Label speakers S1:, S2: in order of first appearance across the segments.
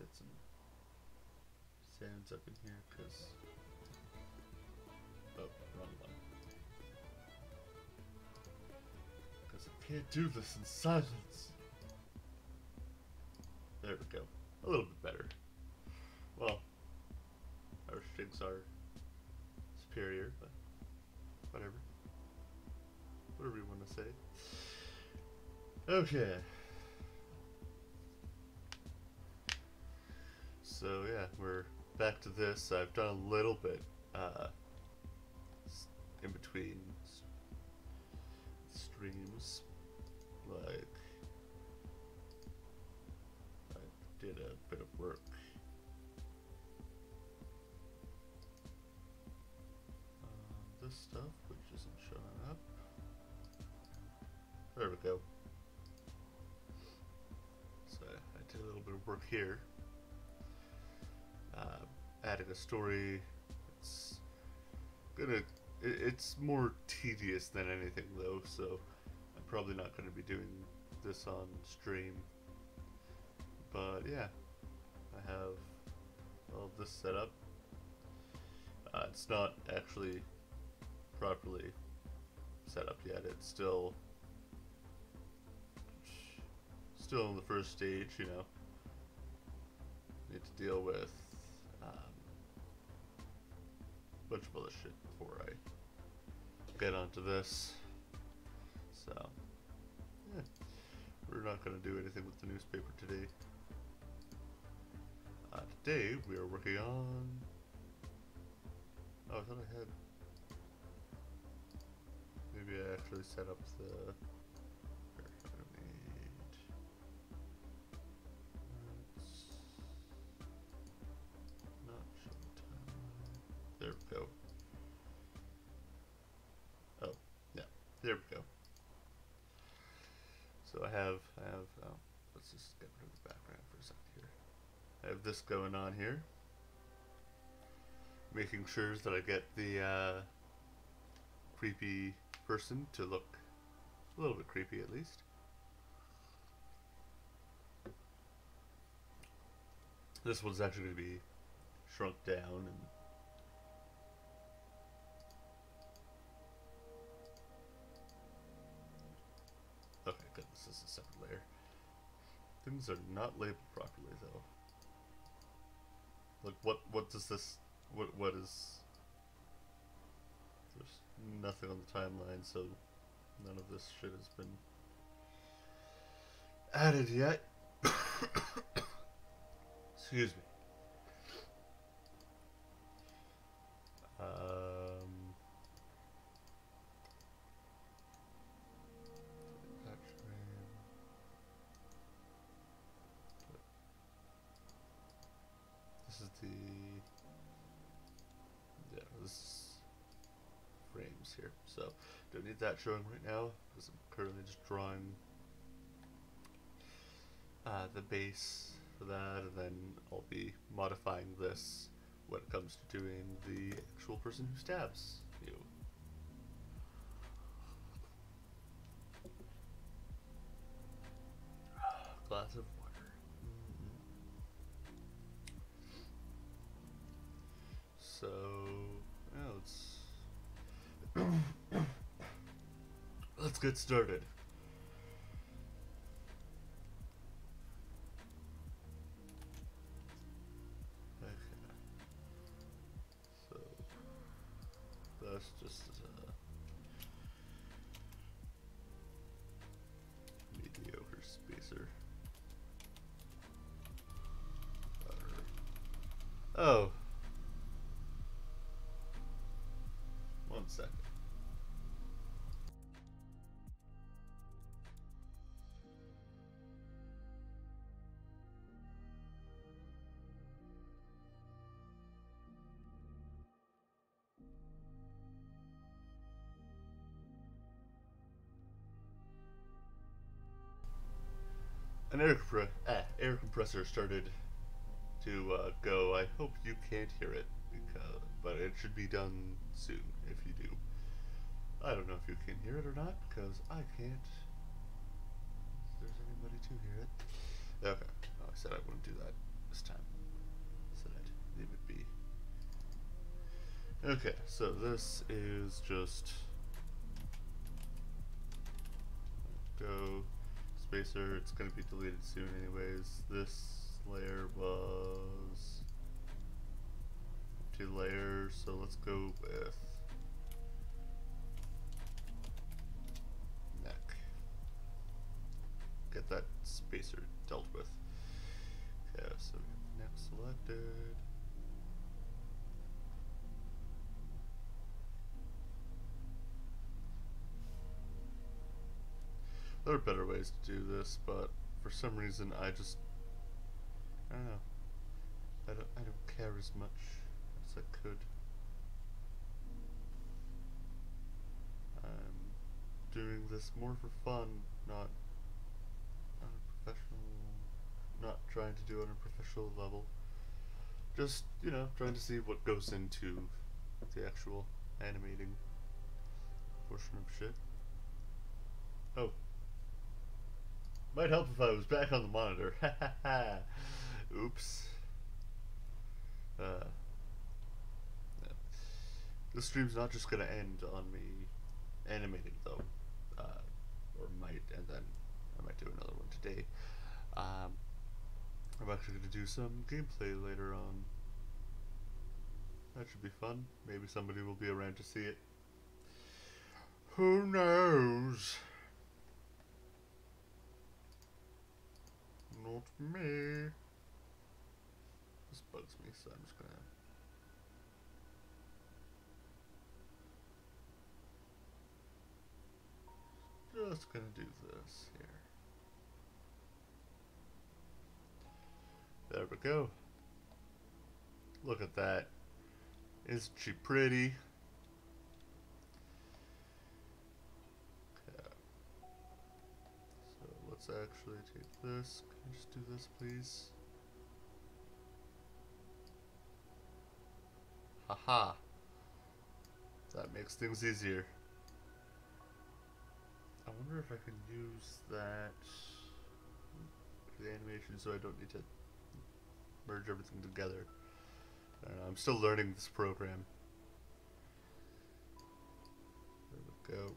S1: get some sands up in here, because... Oh, wrong one. Because I can't do this in silence. There we go. A little bit better. Well, our strings are superior, but whatever. Whatever you want to say. Okay. So yeah, we're back to this. I've done a little bit in between streams, like I did a bit of work. This stuff, which isn't showing up. There we go. So I did a little bit of work here. Added a story. It's more tedious than anything though, so I'm probably not gonna be doing this on stream. But yeah, I have all of this set up. It's not actually properly set up yet. It's still in the first stage, you know. Need to deal with a bunch of other shit before I get onto this. So yeah, we're not gonna do anything with the newspaper today. Today we are working on... Oh, I thought I had... Maybe I actually set up the... There we go. Oh, yeah, there we go. So I have, oh, let's just get rid of the background for a second here. I have this going on here. Making sure that I get the creepy person to look a little bit creepy at least. This one's actually going to be shrunk down and okay, good. This is a separate layer. Things are not labeled properly though. Like what does this what is... There's nothing on the timeline, so none of this shit has been added yet. Excuse me. This is the... Yeah, this is frames here. So, don't need that showing right now, because I'm currently just drawing the base for that, and then I'll be modifying this when it comes to doing the actual person who stabs you. Glass of water. So, yeah, let's get started. Okay. So that's just mediocre spacer. Oh. 1 second. An air compressor started to go. I hope you can't hear it, but it should be done soon if you do. I don't know if you can hear it or not, because I can't. If there's anybody to hear it. Okay, oh, I said I wouldn't do that. this time. Said I'd leave it be. Okay, so this is just go spacer. It's going to be deleted soon anyways. This layer was empty layer, so let's go with neck. Get that spacer dealt with. Okay, so we have neck selected. There are better ways to do this, but for some reason I don't know. I don't care as much as I could. I'm doing this more for fun, not on a professional, not trying to do it on a professional level. Just, you know, trying to see what goes into the actual animating portion of shit. Oh. Might help if I was back on the monitor. Oops. Yeah. This stream's not just gonna end on me animating though. Or might, and then I might do another one today. I'm actually gonna do some gameplay later on. That should be fun. Maybe somebody will be around to see it. Who knows? Not me. This bugs me, so I'm just gonna do this here. There we go. Look at that. Isn't she pretty? Okay. So let's actually take this. Can you just do this, please? Haha. That makes things easier. I wonder if I can use that for the animation so I don't need to merge everything together. I don't know, I'm still learning this program. There we go.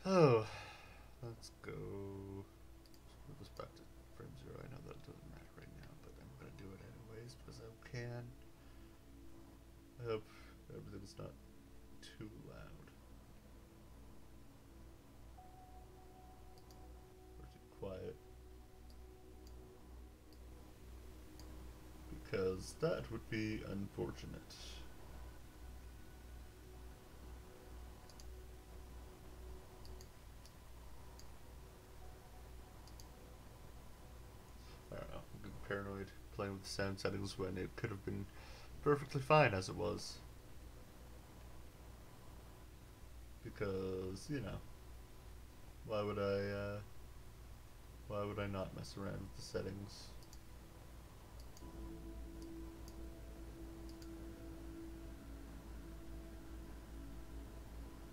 S1: Oh, let's go. Let's move this back to frame 0. I know that it doesn't matter right now, but I'm gonna do it anyways because I can. I hope everything's not too loud or too quiet, because that would be unfortunate. I don't know, I'm getting paranoid playing with the sound settings when it could have been perfectly fine as it was. Because, you know, why would I not mess around with the settings?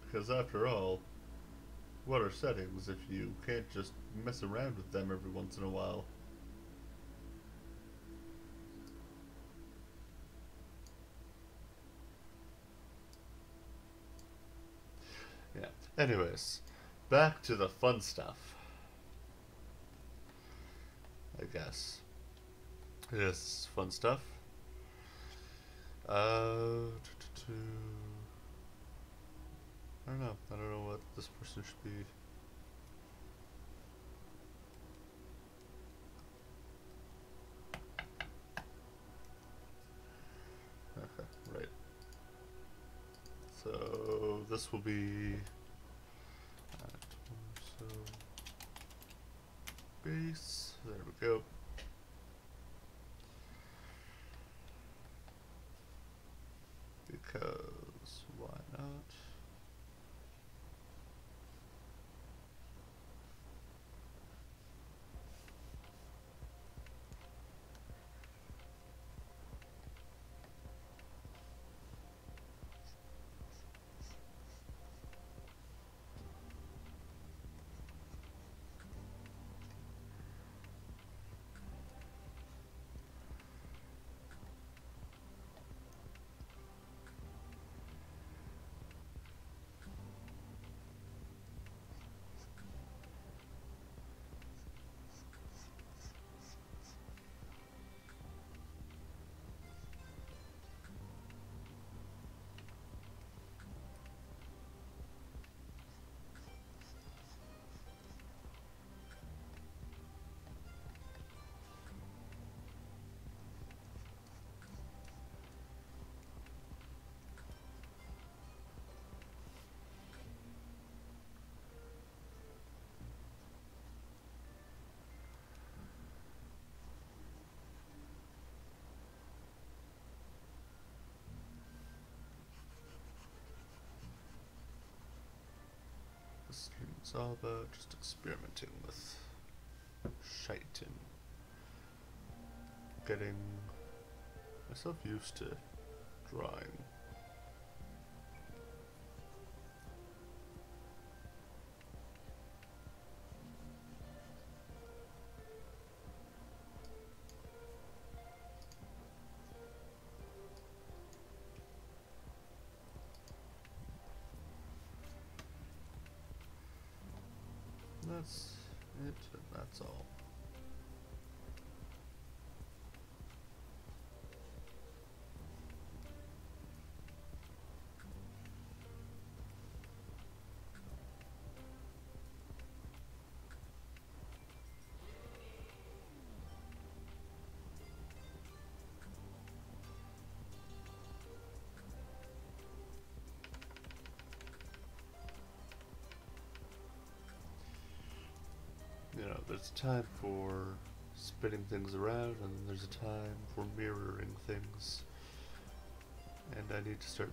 S1: Because after all, what are settings if you can't just mess around with them every once in a while? Yeah. Anyways, back to the fun stuff. I guess. Yes, fun stuff. I don't know. I don't know what this person should be. Right. So this will be torso base. There we go. Because why not? This is all about just experimenting with shite and getting myself used to drawing. That's it, and that's all. You know, there's a time for spinning things around, and there's a time for mirroring things. And I need to start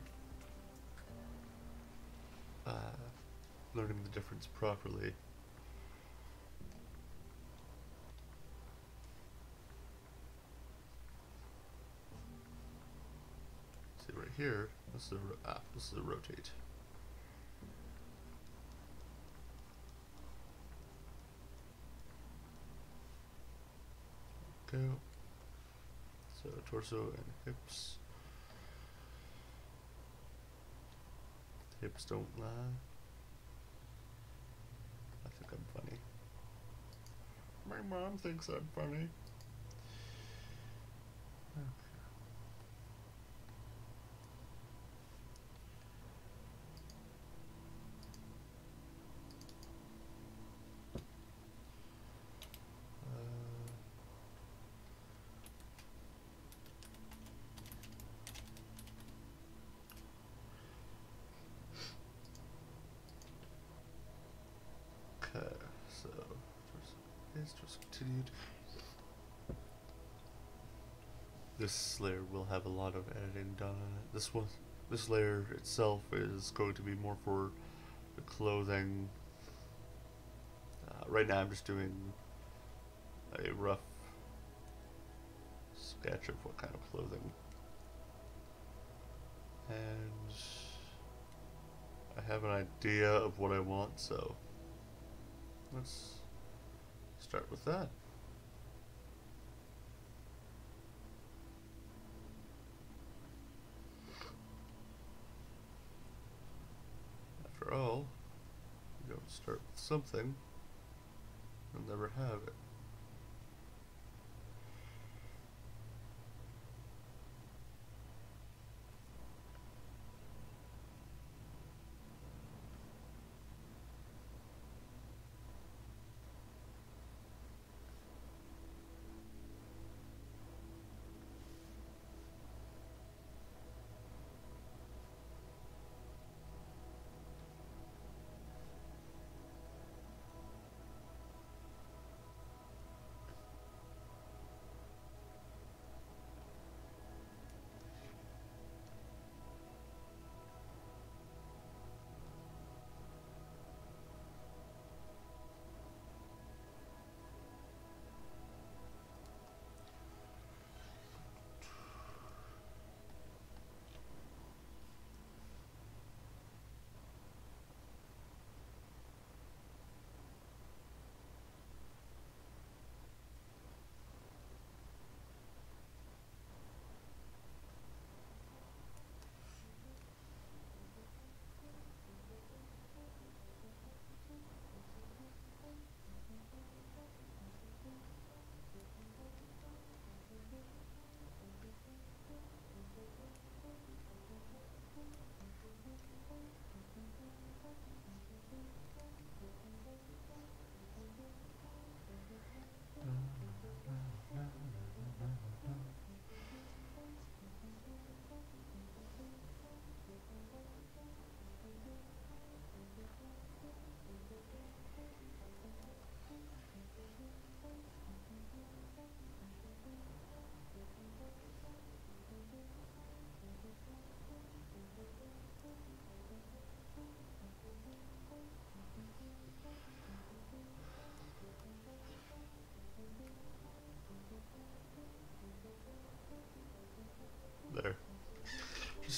S1: learning the difference properly. See right here, this is a rotate. Go. So torso and hips. Hips don't lie. I think I'm funny. My mom thinks I'm funny. Okay. Okay, so just continued. This layer will have a lot of editing done on it. This layer itself is going to be more for the clothing. Right now I'm just doing a rough sketch of what kind of clothing. And I have an idea of what I want, so let's start with that. After all, you don't start with something, you'll never have it.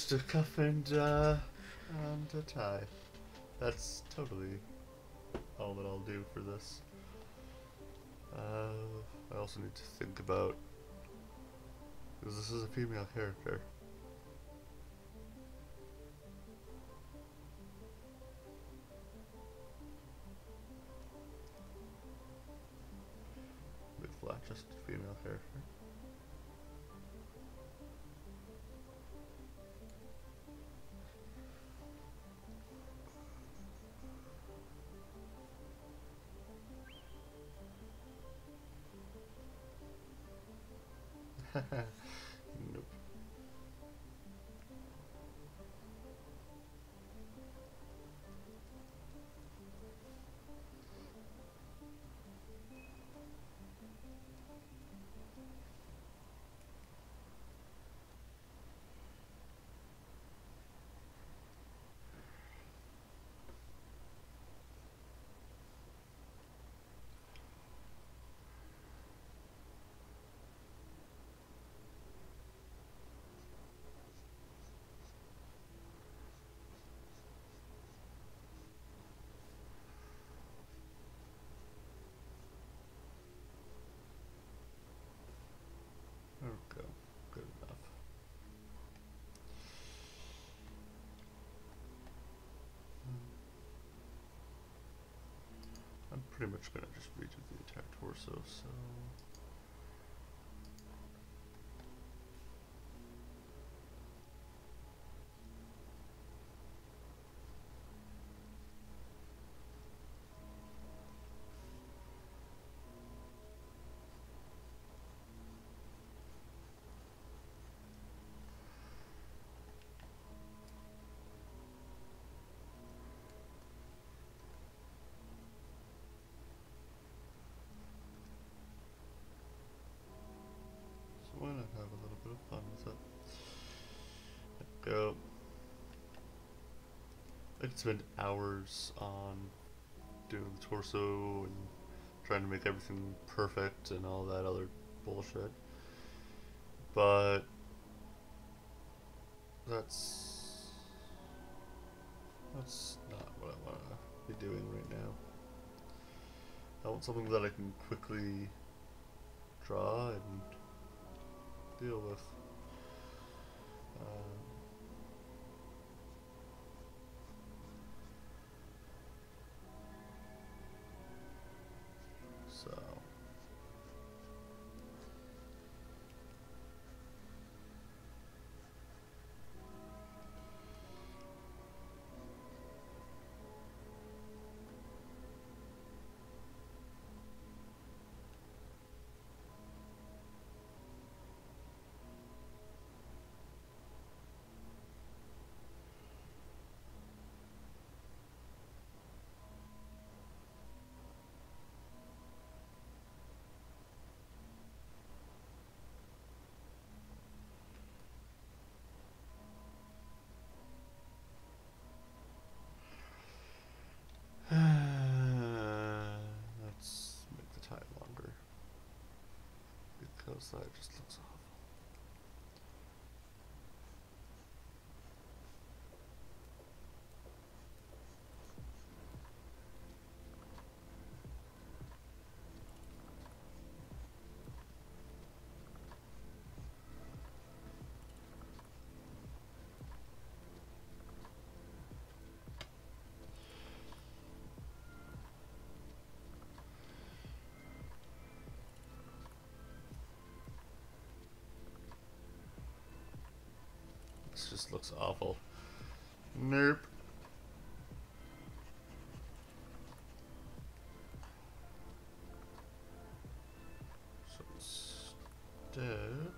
S1: just a cuff and a tie. That's totally all that I'll do for this. I also need to think about, because this is a female character. With flat, just female character. Nope. There we go. Good enough. I'm pretty much gonna just redo the entire torso, so why not have a little bit of fun with it? There we go. I could spend hours on doing the torso and trying to make everything perfect and all that other bullshit. But that's not what I want to be doing right now. I want something that I can quickly draw and deal with. So let's make the tie longer because that just looks awful. This just looks awful. Nope. So instead,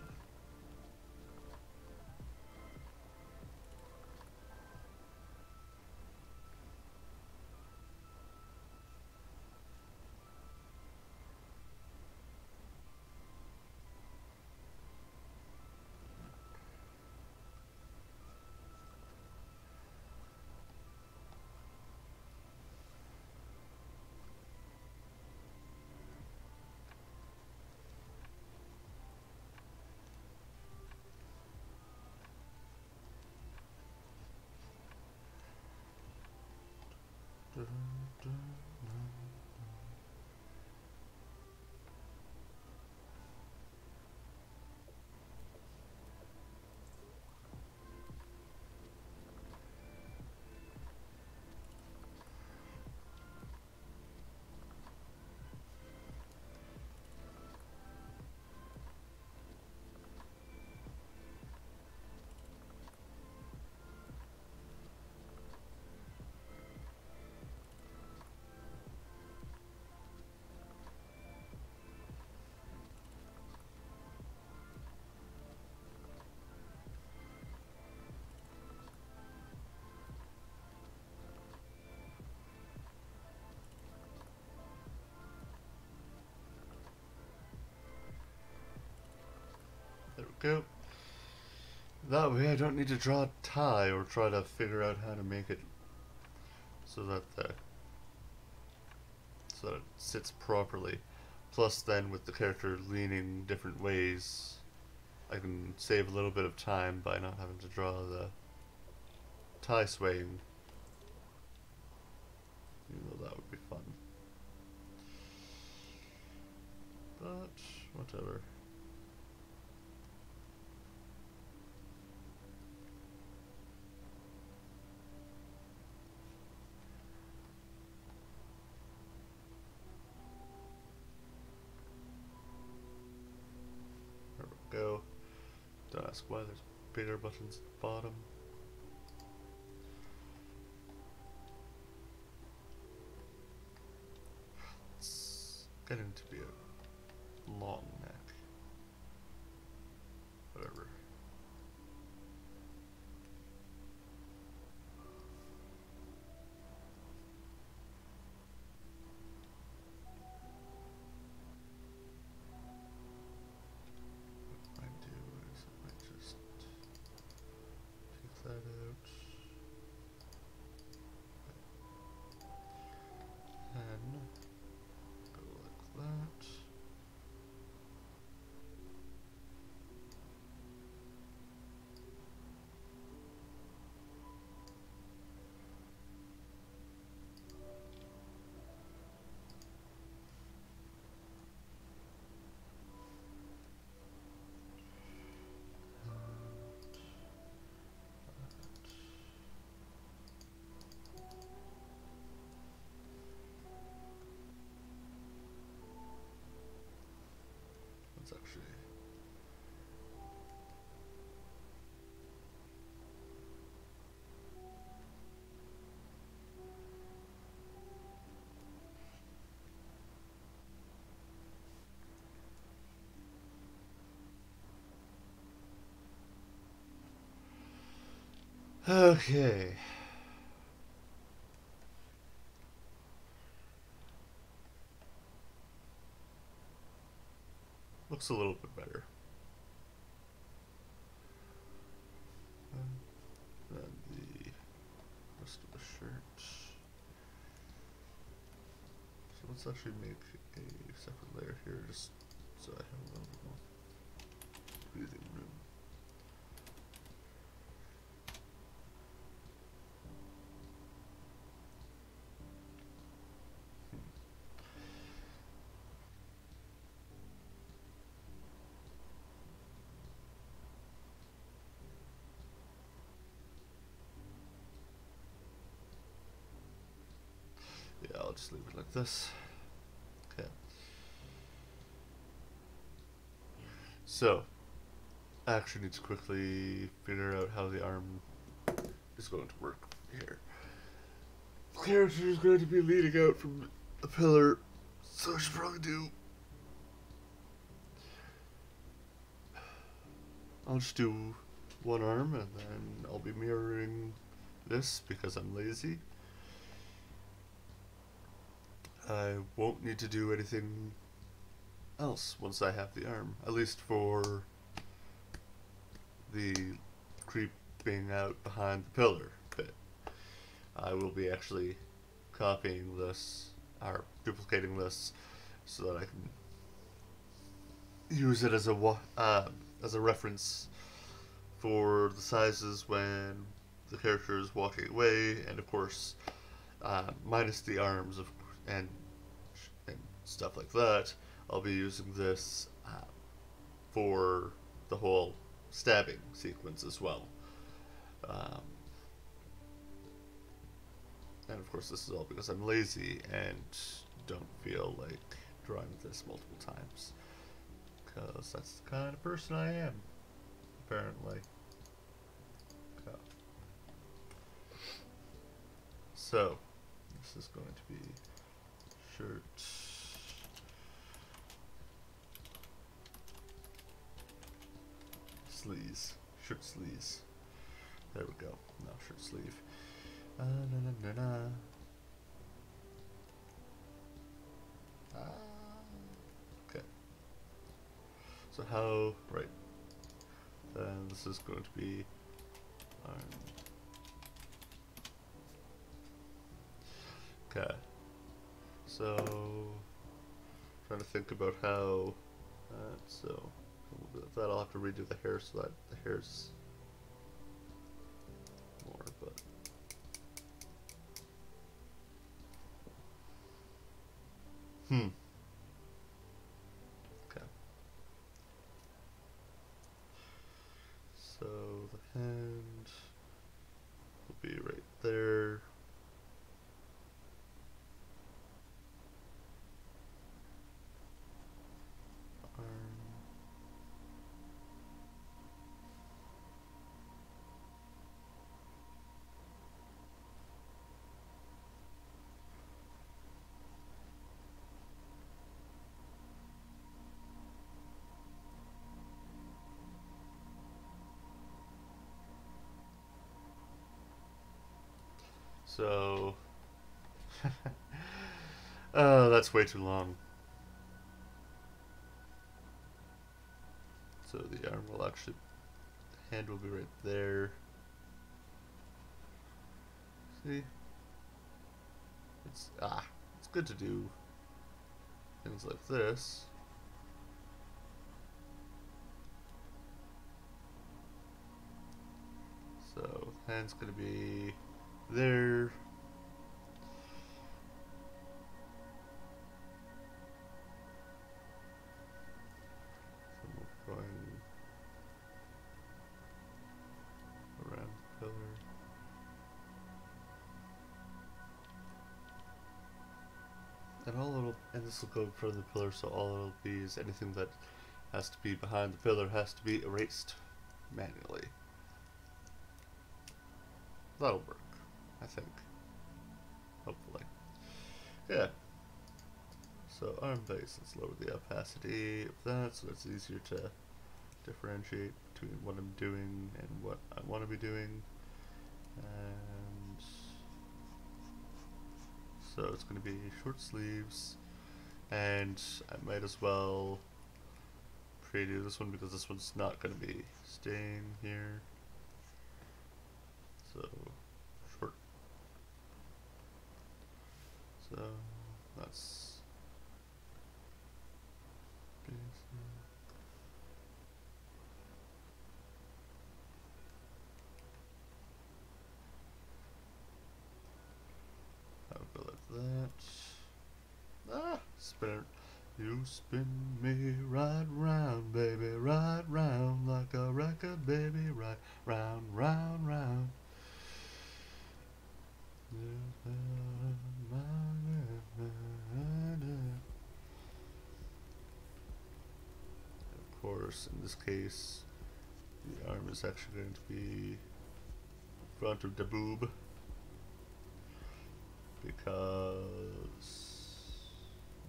S1: There we go. That way I don't need to draw a tie or try to figure out how to make it so that it sits properly. Plus then with the character leaning different ways, I can save a little bit of time by not having to draw the tie swaying. Even though that would be fun. But whatever. Go. Don't ask why there's bigger buttons at the bottom. It's getting to be a long neck. Whatever. That out. Then go like that. That's actually okay. Looks a little bit better. And then the rest of the shirt. So let's actually make a separate layer here just so I have a little bit more breathing room. Yeah, I'll just leave it like this. Okay. So, I actually need to quickly figure out how the arm is going to work here. The character is going to be leaning out from a pillar, so I should probably do... I'll just do one arm and then I'll be mirroring this because I'm lazy. I won't need to do anything else once I have the arm, at least for the creeping out behind the pillar bit. I will be actually copying this or duplicating this so that I can use it as a reference for the sizes when the character is walking away, and of course minus the arms and and stuff like that. I'll be using this for the whole stabbing sequence as well. Um, and of course, this is all because I'm lazy and don't feel like drawing this multiple times. Because that's the kind of person I am, apparently. Okay. So, this is going to be shirt. Sleeves. Shirt sleeves. There we go. Now shirt sleeve. Na, na, na, na. Okay. So how, right. Then this is going to be okay. So trying to think about how so with that I'll have to redo the hair so that the hair's more, but okay. So the hand will be right there. Arm. So oh, that's way too long. So the arm will actually, the hand will be right there. See? It's good to do things like this. So hand's gonna be there. So we're going around the pillar. And this will go in front of the pillar, so all it'll be is anything that has to be behind the pillar has to be erased manually. That'll work, I think. Hopefully. Yeah. So arm base, let's lower the opacity of that so it's easier to differentiate between what I'm doing and what I want to be doing. And so it's going to be short sleeves, and I might as well preview this one because this one's not going to be staying here. So short. So that's basic. I'll go like that. Spin it. You spin me right round, baby, right round like a record, baby, right round, round, round. Of course, in this case, the arm is actually going to be in front of the boob because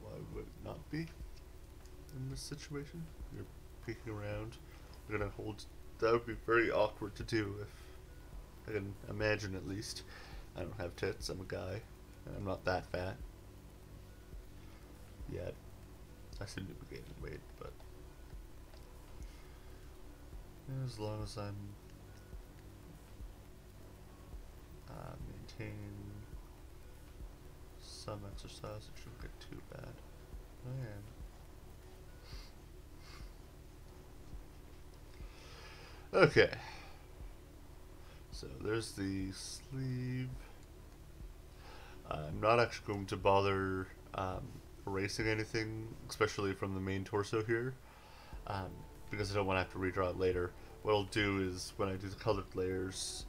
S1: why would it not be in this situation? You're peeking around. You're gonna hold. That would be very awkward to do if I can imagine at least. I don't have tits. I'm a guy, and I'm not that fat yet. I seem to be gaining weight, but as long as I'm maintain some exercise, it shouldn't get too bad. Man. Okay. So there's the sleeve. I'm not actually going to bother erasing anything, especially from the main torso here, um, because I don't want to have to redraw it later. What I'll do is, when I do the colored layers,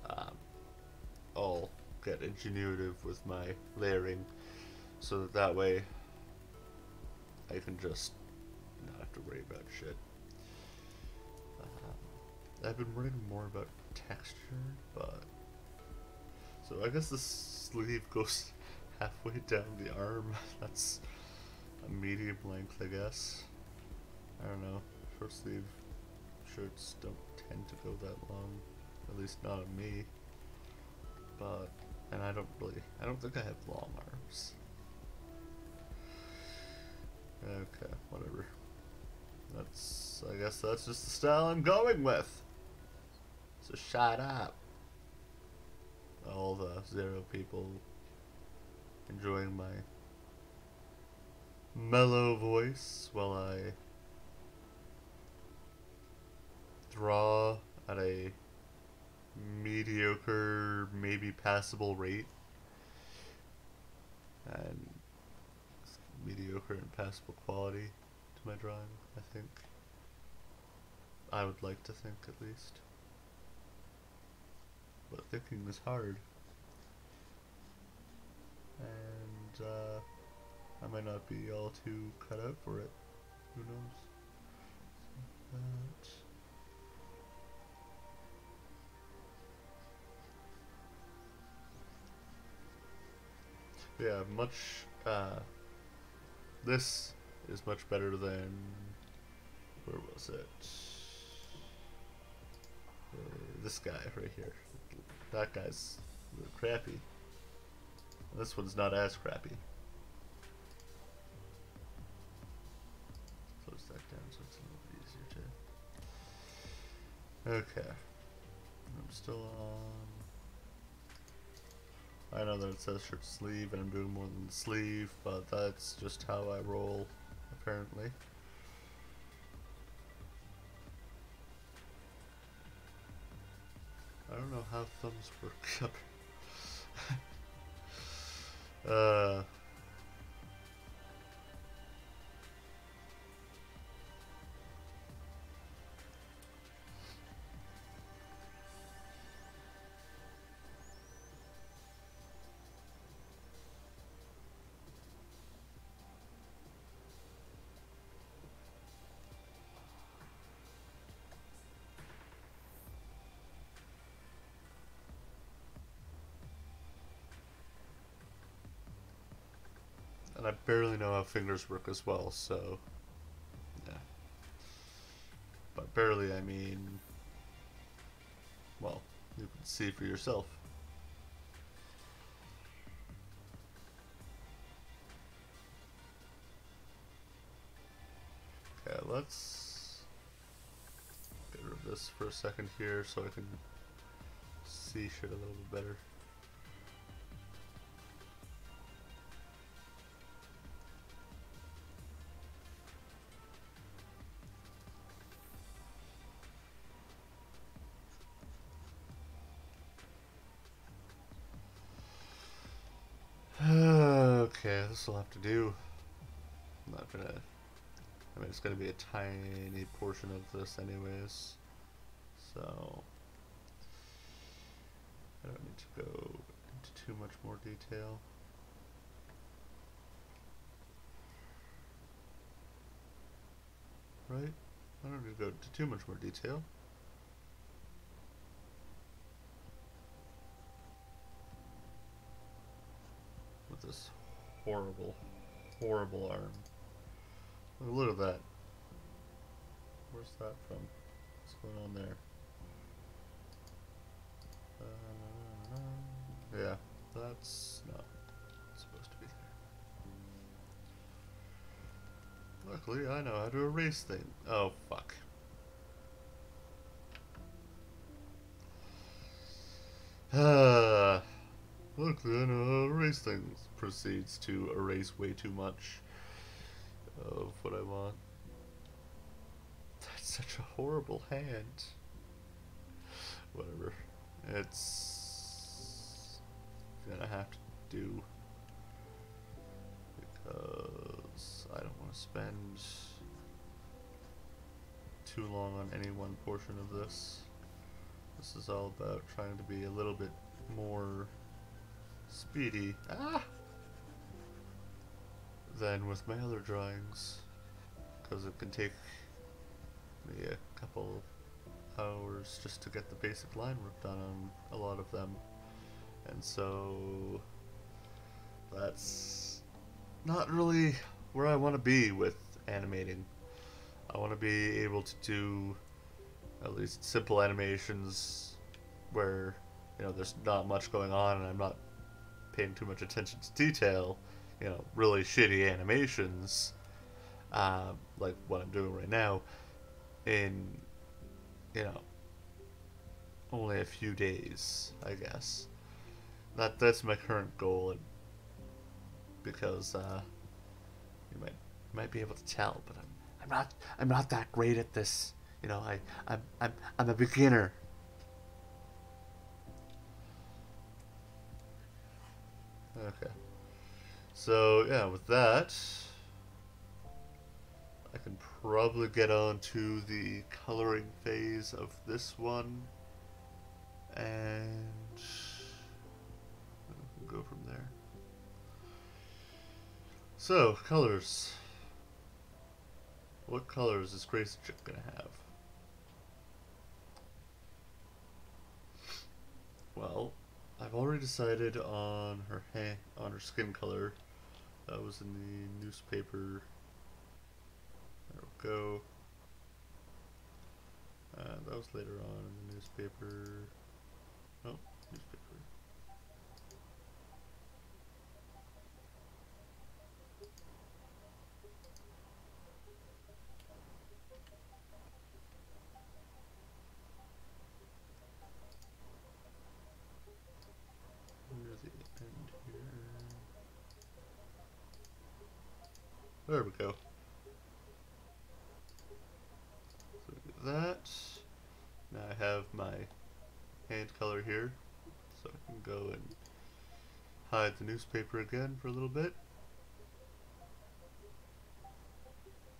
S1: I'll get ingenuitive with my layering, so that way I can just not have to worry about shit. I've been worrying more about texture, but... So I guess the sleeve goes halfway down the arm. That's a medium length, I guess. I don't know. Short sleeve shirts don't tend to go that long. At least not on me. But, and I don't think I have long arms. Okay, whatever. I guess that's just the style I'm going with. So shut up. All the Zero people enjoying my mellow voice while I draw at a mediocre, maybe passable rate. And mediocre and passable quality to my drawing, I think. I would like to think, at least. But thinking is hard. And, I might not be all too cut out for it. Who knows? Yeah, this is much better than, where was it? This guy right here. That guy's crappy. This one's not as crappy. Close that down so it's a little bit easier to... Okay. I'm still on... I know that it says shirt sleeve and I'm doing more than the sleeve, but that's just how I roll, apparently. I don't know how thumbs work. And I barely know how fingers work as well, so yeah. But barely, I mean, well, you can see for yourself. Okay, let's get rid of this for a second here so I can see shit a little bit better. Okay, this will have to do. I'm not gonna... I mean, it's gonna be a tiny portion of this anyways. So... I don't need to go into too much more detail. Right? I don't need to go into too much more detail. With this horrible, horrible arm. Oh, look at that. Where's that from? What's going on there? Yeah, that's not supposed to be there. Luckily, I know how to erase things. Oh, fuck. Luckily, I know how to erase things. Proceeds to erase way too much of what I want. That's such a horrible hand. Whatever. It's gonna have to do. want to spend too long on any one portion of this. This is all about trying to be a little bit more speedy than with my other drawings, because it can take me a couple hours just to get the basic line work done on a lot of them, and so that's not really where I want to be with animating. I want to be able to do at least simple animations where, you know, there's not much going on and I'm not paying too much attention to detail, you know, really shitty animations, like what I'm doing right now, in, you know, only a few days, I guess. That's my current goal, and because you might be able to tell, but I'm not that great at this. You know, I'm a beginner. Okay. So yeah, with that, I can probably get on to the coloring phase of this one, and we'll go from there. So, colors. What colors is Grace Chick gonna have? Well, I've already decided on her skin color. That was in the newspaper. There we go. That was later on in the newspaper. Oh, newspaper. Near the end here. There we go. So that. Now I have my hand color here, so I can go and hide the newspaper again for a little bit.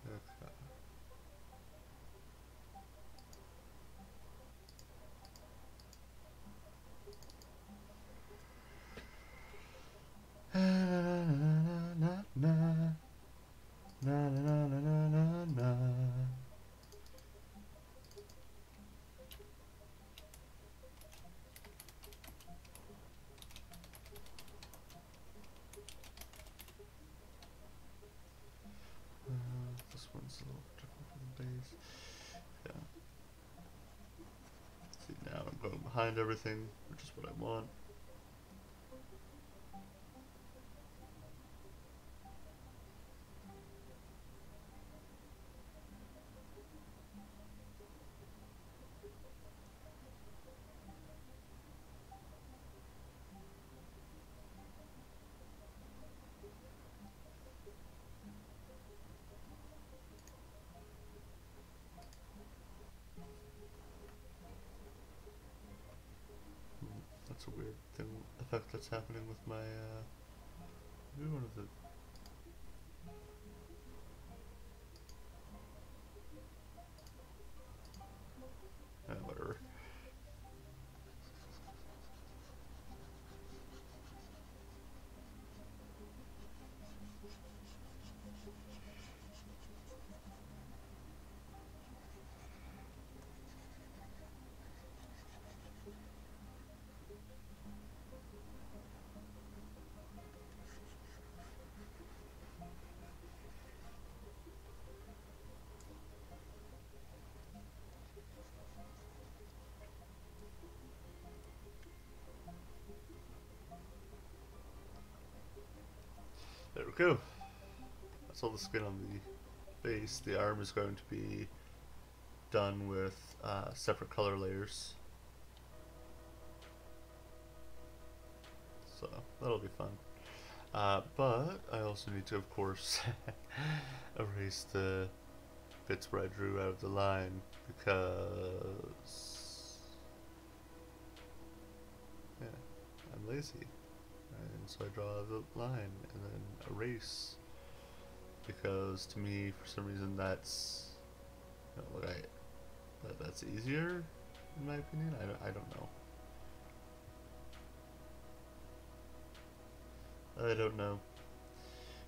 S1: Okay. This one's a little different from the base. Yeah. See, now I'm going behind everything, which is what I want. That's a weird effect that's happening with my, maybe one of the, whatever. There we go. That's all the skin on the face. The arm is going to be done with separate color layers. So that'll be fun. But I also need to, of course, erase the bits where I drew out of the line, because yeah, I'm lazy. And so I draw the line and then erase because to me, for some reason, that's what that's easier, in my opinion. I don't know. I don't know.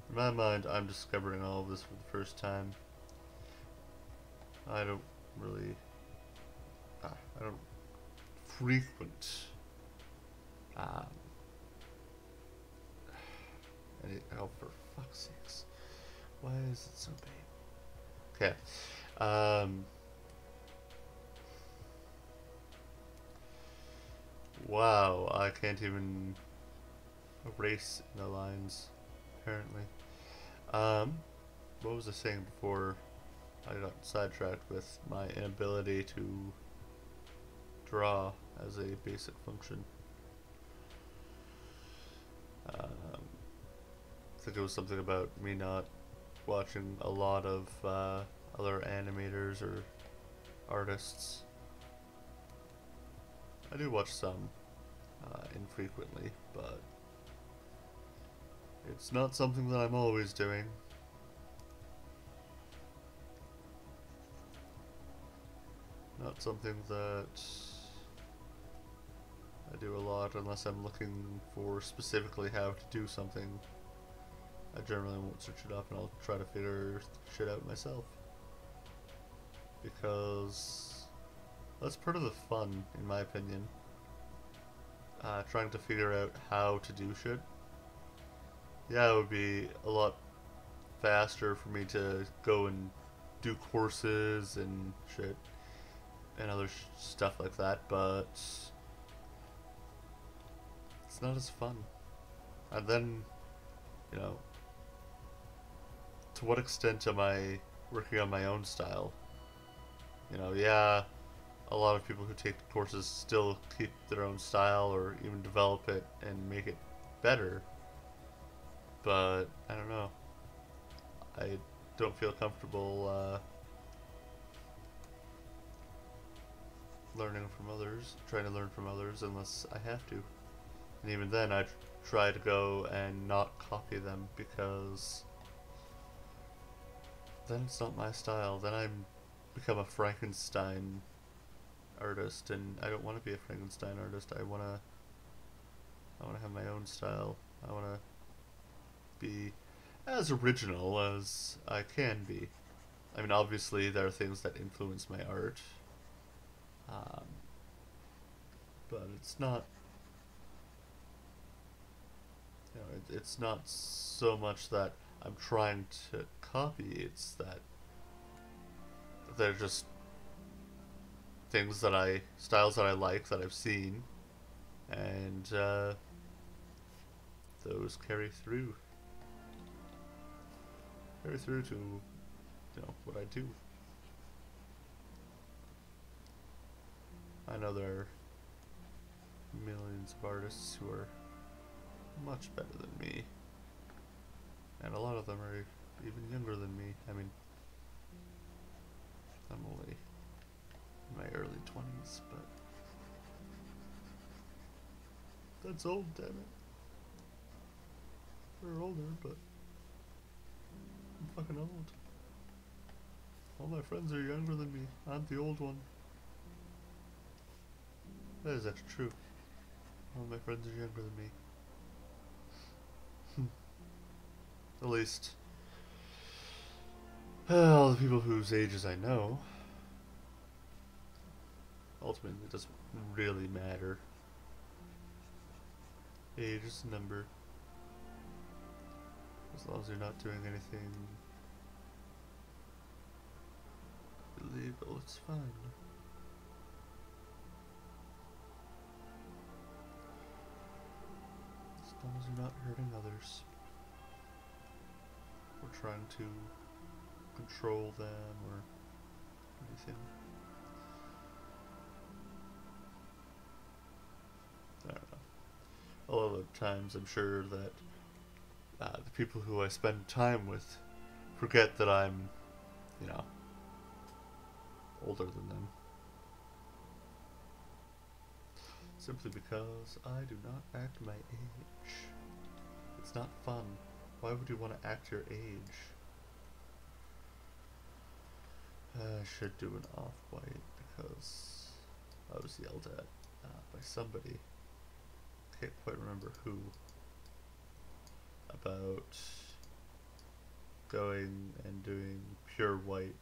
S1: In my mind, I'm discovering all of this for the first time. I don't really, I don't frequent, um, oh, for fuck's sakes. Why is it so big? Okay. Wow, I can't even erase the lines, apparently. What was I saying before I got sidetracked with my inability to draw as a basic function? I think it was something about me not watching a lot of other animators or artists. I do watch some infrequently, but it's not something that I'm always doing. Not something that I do a lot unless I'm looking for specifically how to do something. I generally won't search it up and I'll try to figure shit out myself. Because that's part of the fun, in my opinion. Trying to figure out how to do shit. Yeah, it would be a lot faster for me to go and do courses and shit and other stuff like that, but it's not as fun. And then, you know, to what extent am I working on my own style? You know, yeah, a lot of people who take courses still keep their own style or even develop it and make it better, but I don't know. I don't feel comfortable learning from others, trying to learn from others unless I have to. And even then, I try to go and not copy them because then it's not my style. Then I become a Frankenstein artist, and I don't want to be a Frankenstein artist. I wanna have my own style. I wanna be as original as I can be. I mean, obviously there are things that influence my art, um, but it's not. You know, it's not so much that I'm trying to copy. It's that they're just styles that I like that I've seen, and those carry through to what I do. I know there are millions of artists who are much better than me, and a lot of them are even younger than me. I mean, I'm only in my early 20s, but that's old, damn it. We're older, but I'm fucking old. All my friends are younger than me. I'm the old one. That is actually true. All my friends are younger than me. At least, all the people whose ages I know. Ultimately, it doesn't really matter. Age is a number. As long as you're not doing anything illegal, it's fine. As long as you're not hurting others. Or trying to control them or anything. I don't know. A lot of times I'm sure that the people who I spend time with forget that I'm, older than them. Simply because I do not act my age. It's not fun. Why would you want to act your age? I should do an off-white because I was yelled at by somebody. Can't quite remember who. About going and doing pure white.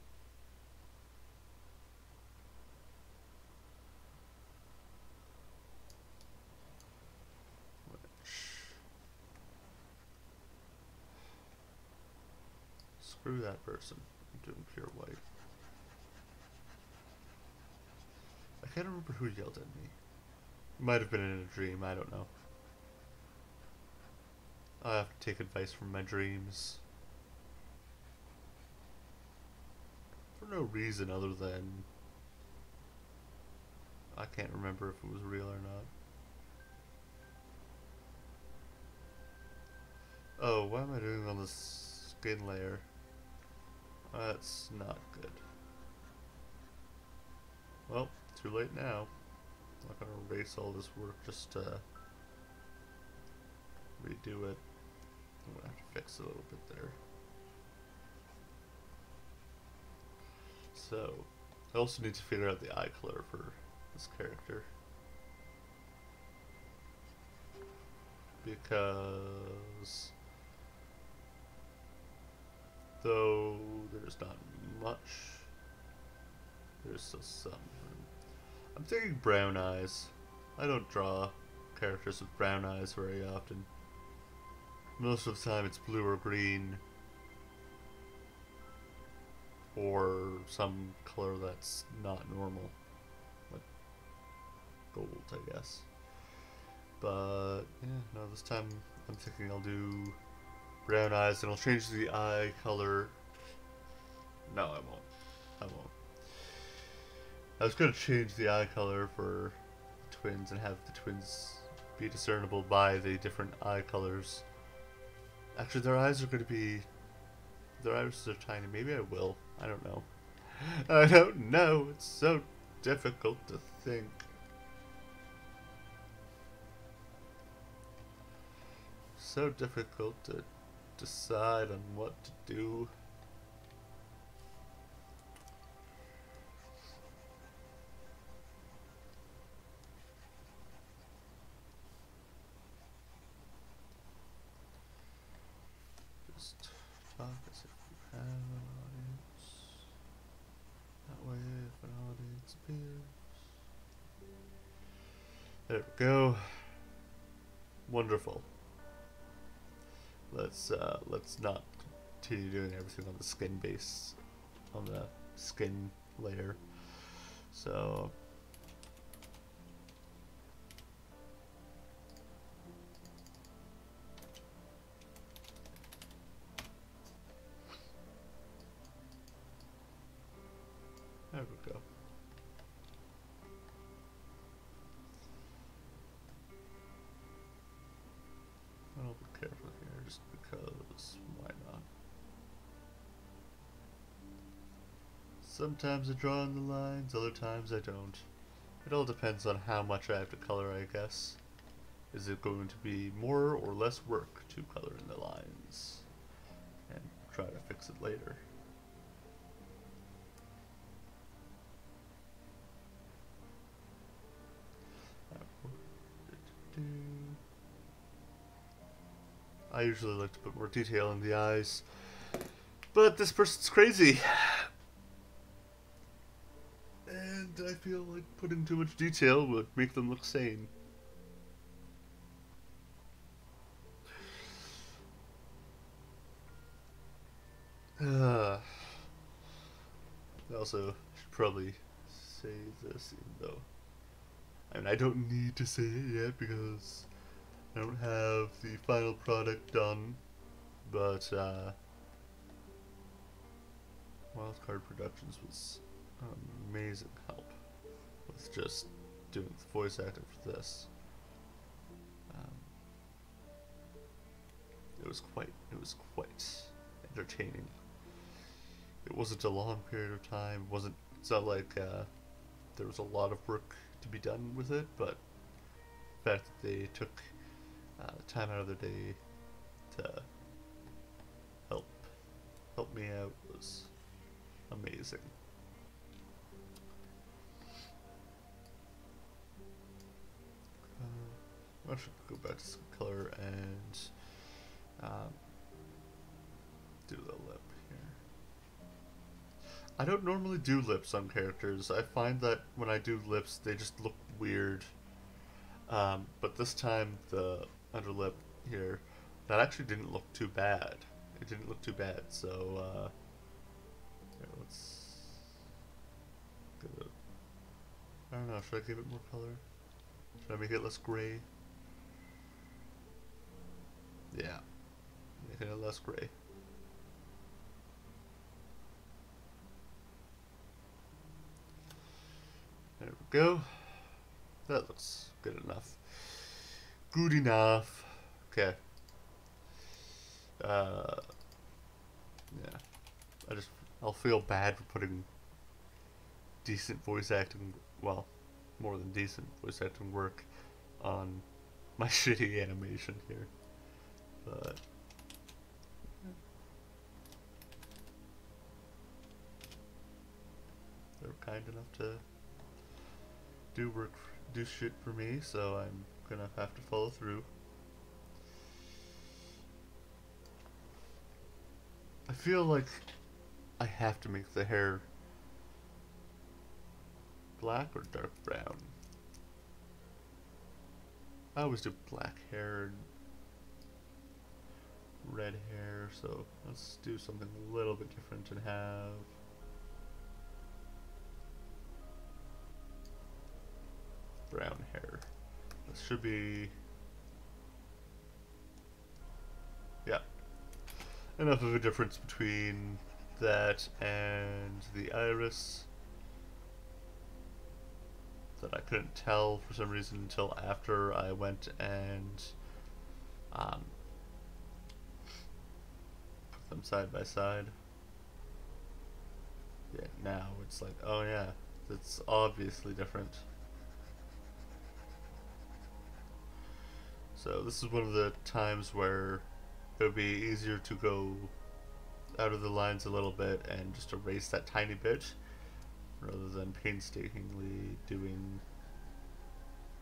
S1: Screw that person. I'm doing pure white. I can't remember who yelled at me. Might have been in a dream, I don't know. I have to take advice from my dreams. For no reason other than I can't remember if it was real or not. Oh, why am I doing on this skin layer? That's not good. Well, too late now. I'm not gonna erase all this work just to redo it. I'm gonna have to fix a little bit there. So, I also need to figure out the eye color for this character. Because though there's not much, there's still some. I'm thinking brown eyes. I don't draw characters with brown eyes very often. Most of the time it's blue or green, or some color that's not normal, like gold, I guess. But yeah, no, this time I'm thinking I'll do brown eyes and I'll change the eye color. No, I won't. I won't. I was gonna change the eye color for the twins and have the twins be discernible by the different eye colors. Actually, their eyes are gonna be... Their irises are tiny. Maybe I will. I don't know. I don't know. It's so difficult to think. So difficult to decide on what to do. Just talk as if you have an audience. That way, if an audience appears. There we go. Wonderful. Let's not continue doing everything on the skin base, on the skin layer. So there we go. I'll be careful here just because why not? Sometimes I draw in the lines, other times I don't. It all depends on how much I have to color, I guess. Is it going to be more or less work to color in the lines? And try to fix it later. I usually like to put more detail in the eyes, but this person's crazy. And I feel like putting too much detail would make them look sane. I also should probably say this, even though I mean I don't need to say it yet because I don't have the final product done, but Wildcard Productions was an amazing help with just doing the voice acting for this. It was quite entertaining. It wasn't a long period of time. It's not like there was a lot of work to be done with it, but the fact that they took time out of their day to help me out was amazing. I should go back to skin color and do the lip here. I don't normally do lips on characters. I find that when I do lips, they just look weird. But this time, the underlip here, that actually didn't look too bad. It didn't look too bad, so, here, let's give it, I don't know, should I give it more color? Should I make it less gray? Yeah, making it less gray. There we go. That looks good enough. Good enough. Okay. Yeah. I'll feel bad for putting decent voice acting, well, more than decent voice acting work on my shitty animation here. But they were kind enough to do shit for me, so I'm gonna have to follow through. I feel like I have to make the hair black or dark brown. I always do black hair and red hair, so let's do something a little bit different and have brown hair. This should be, yeah, enough of a difference between that and the iris that I couldn't tell for some reason until after I went and put them side by side. Yeah, now it's like, oh yeah, it's obviously different. So this is one of the times where it would be easier to go out of the lines a little bit and just erase that tiny bit rather than painstakingly doing,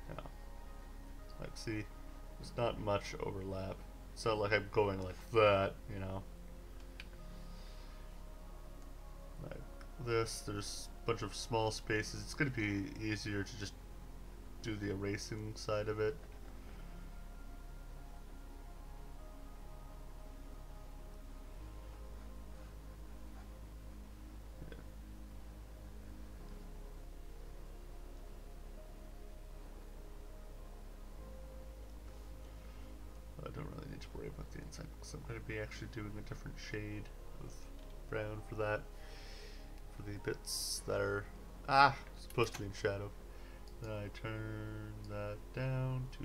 S1: you know, like, see, there's not much overlap. It's not like I'm going like that, you know. Like this, there's a bunch of small spaces. It's going to be easier to just do the erasing side of it. I don't really need to worry about the inside because I'm going to be actually doing a different shade of brown for that, for the bits that are supposed to be in shadow. Then I turn that down to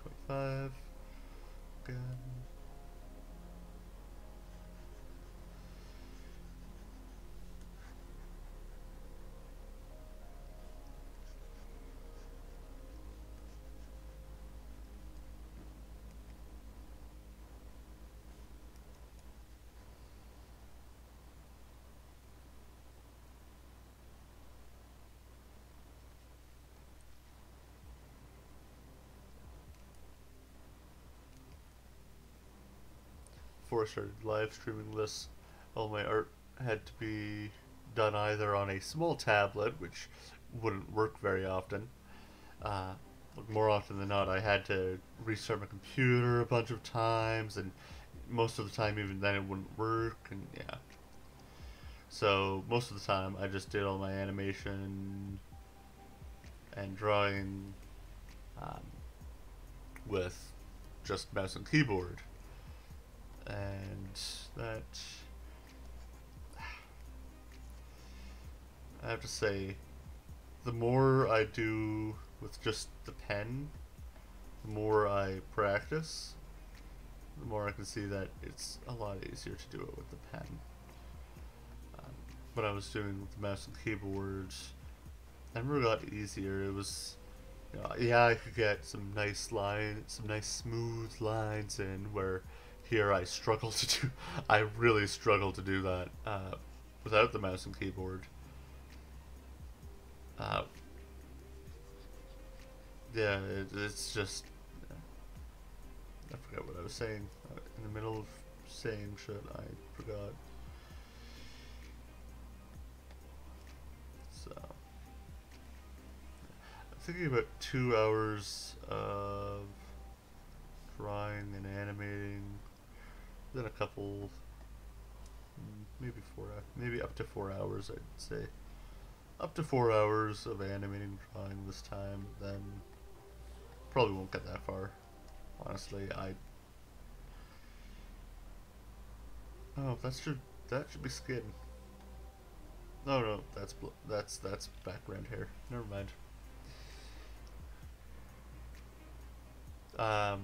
S1: 25 again. Before I started live streaming this, all my art had to be done either on a small tablet, which wouldn't work very often. More often than not, I had to restart my computer a bunch of times, and most of the time, even then, it wouldn't work, and yeah. So most of the time, I just did all my animation and drawing with just mouse and keyboard. And that, I have to say, the more I do with just the pen, the more I practice, the more I can see that it's a lot easier to do it with the pen. When I was doing with the mouse and keyboard, it really got easier. It was, you know, yeah, I could get some nice lines, some nice smooth lines in where here I struggle to do, I really struggle to do that without the mouse and keyboard. Yeah, it's just I forgot what I was saying. In the middle of saying shit, I forgot. So, I'm thinking about 2 hours of drawing and animating, then a couple, maybe maybe up to 4 hours, I'd say. Up to 4 hours of animating, drawing this time, then probably won't get that far. Honestly, oh, that should be skin. No, that's background hair. Never mind. What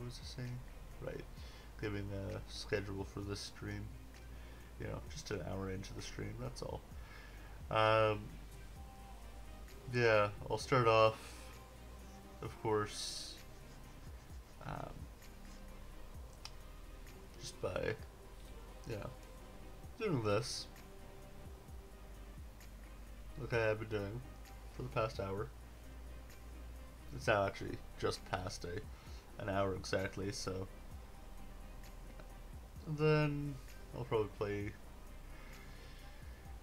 S1: was I saying? Right, giving a schedule for this stream. You know, just an hour into the stream. That's all. Yeah, I'll start off, of course, just by, you know, doing this, like I have been doing for the past hour. It's now actually just past an hour exactly, so then I'll probably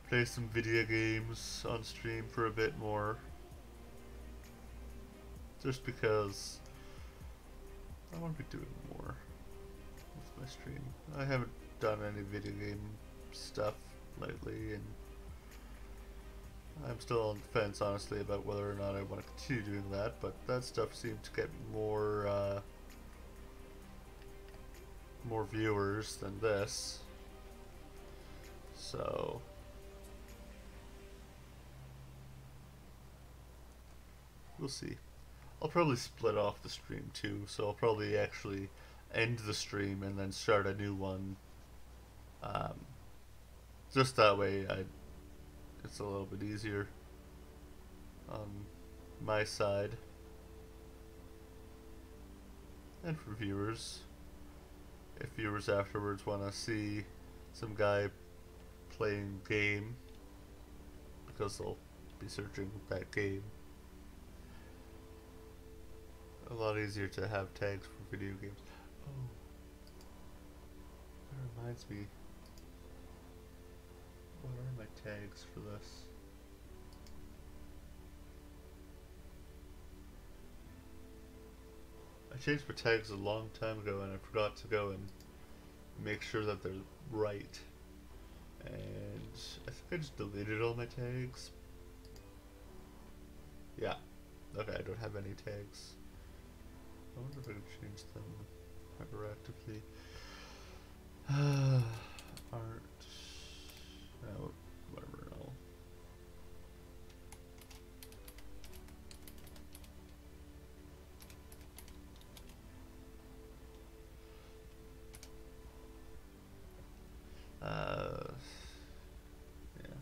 S1: play some video games on stream for a bit more, just because I want to be doing more with my stream. I haven't done any video game stuff lately, and I'm still on the fence, honestly, about whether or not I want to continue doing that, but that stuff seemed to get more viewers than this, so we'll see. I'll probably split off the stream too, so I'll probably actually end the stream and then start a new one. Just that way, it's a little bit easier on my side and for viewers. If viewers afterwards want to see some guy playing game, because they'll be searching that game. A lot easier to have tags for video games. Oh, that reminds me. What are my tags for this? I changed my tags a long time ago and I forgot to go and make sure that they're right. And I think I just deleted all my tags. Yeah. Okay, I don't have any tags. I wonder if I can change them hyperactively. Art. No, whatever. Yeah.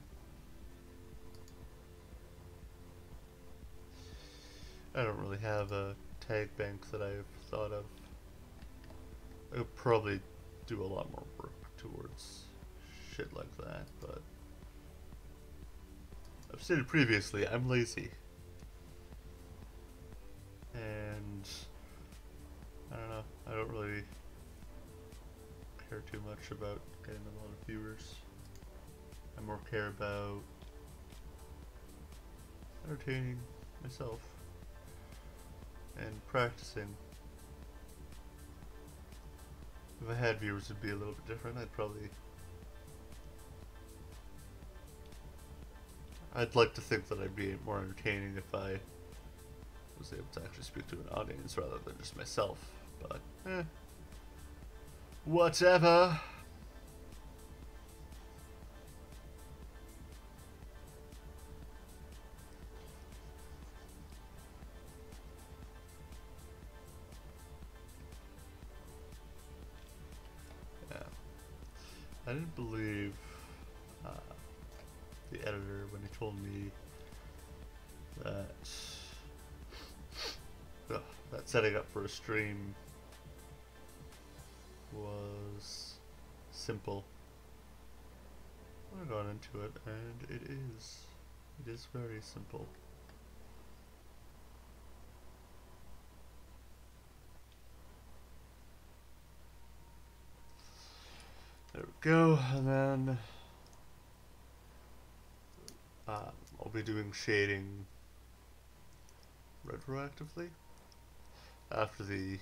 S1: I don't really have a tag bank that I've thought of. I could probably do a lot more work towards shit like that, but I've stated previously, I'm lazy. And I don't know, I don't really care too much about getting a lot of viewers. I more care about entertaining myself and practicing. If I had viewers, it'd be a little bit different. I'd like to think that I'd be more entertaining if I was able to actually speak to an audience rather than just myself, but whatever. Yeah. I didn't believe the editor when he told me that that setting up for a stream was simple. I got into it, and it is very simple. There we go, and then I'll be doing shading retroactively after the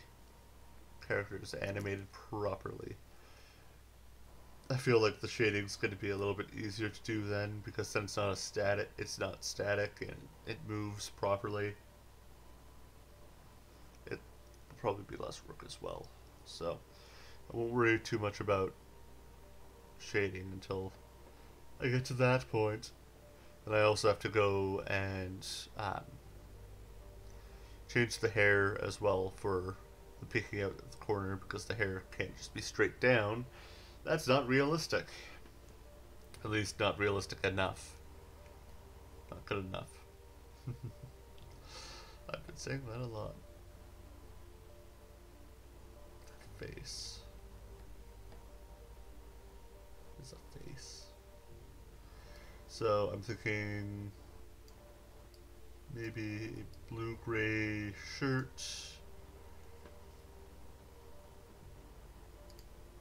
S1: character is animated properly. I feel like the shading's going to be a little bit easier to do then because then it's not static and it moves properly. It will probably be less work as well. So I won't worry too much about shading until I get to that point. And I also have to go and change the hair as well for the peeking out of the corner because the hair can't just be straight down. That's not realistic. At least not realistic enough. Not good enough. I've been saying that a lot. Face. Is a face. So I'm thinking maybe a blue-gray shirt.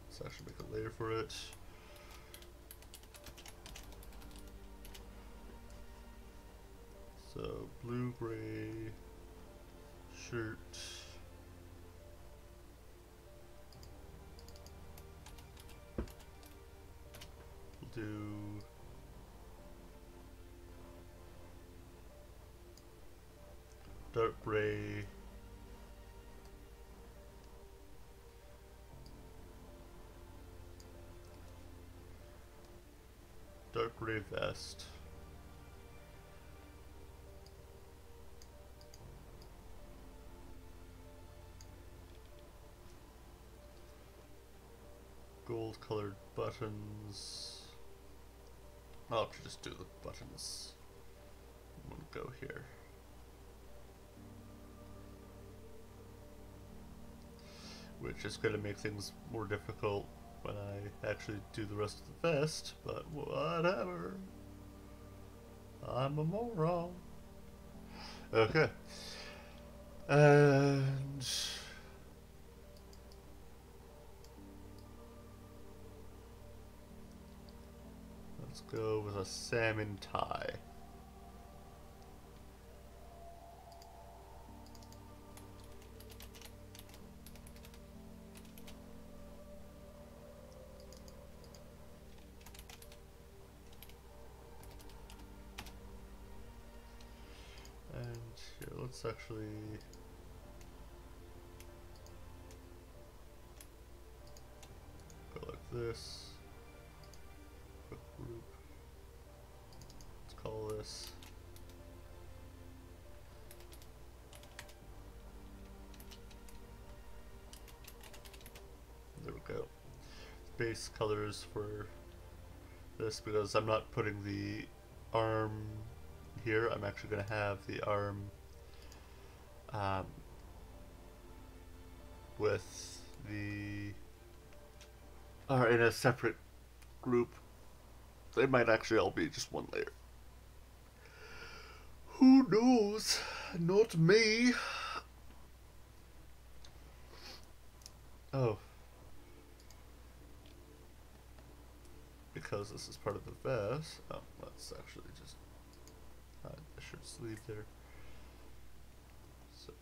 S1: Let's actually make a layer for it. So blue-gray shirt. We'll do dark gray. Dark gray vest. Gold colored buttons. I'll just do the buttons. I'm gonna go here. Which is going to make things more difficult when I actually do the rest of the vest, but whatever. I'm a moron. Okay. And let's go with a salmon tie. Here, let's actually go like this. Quick group. Let's call this there we go. Base colors for this because I'm not putting the arm here. I'm actually going to have the arm with the are in a separate group. They might actually all be just one layer. Who knows? Not me. Oh. Because this is part of the vest. Oh, let's actually just hide the shirt sleeve there. So,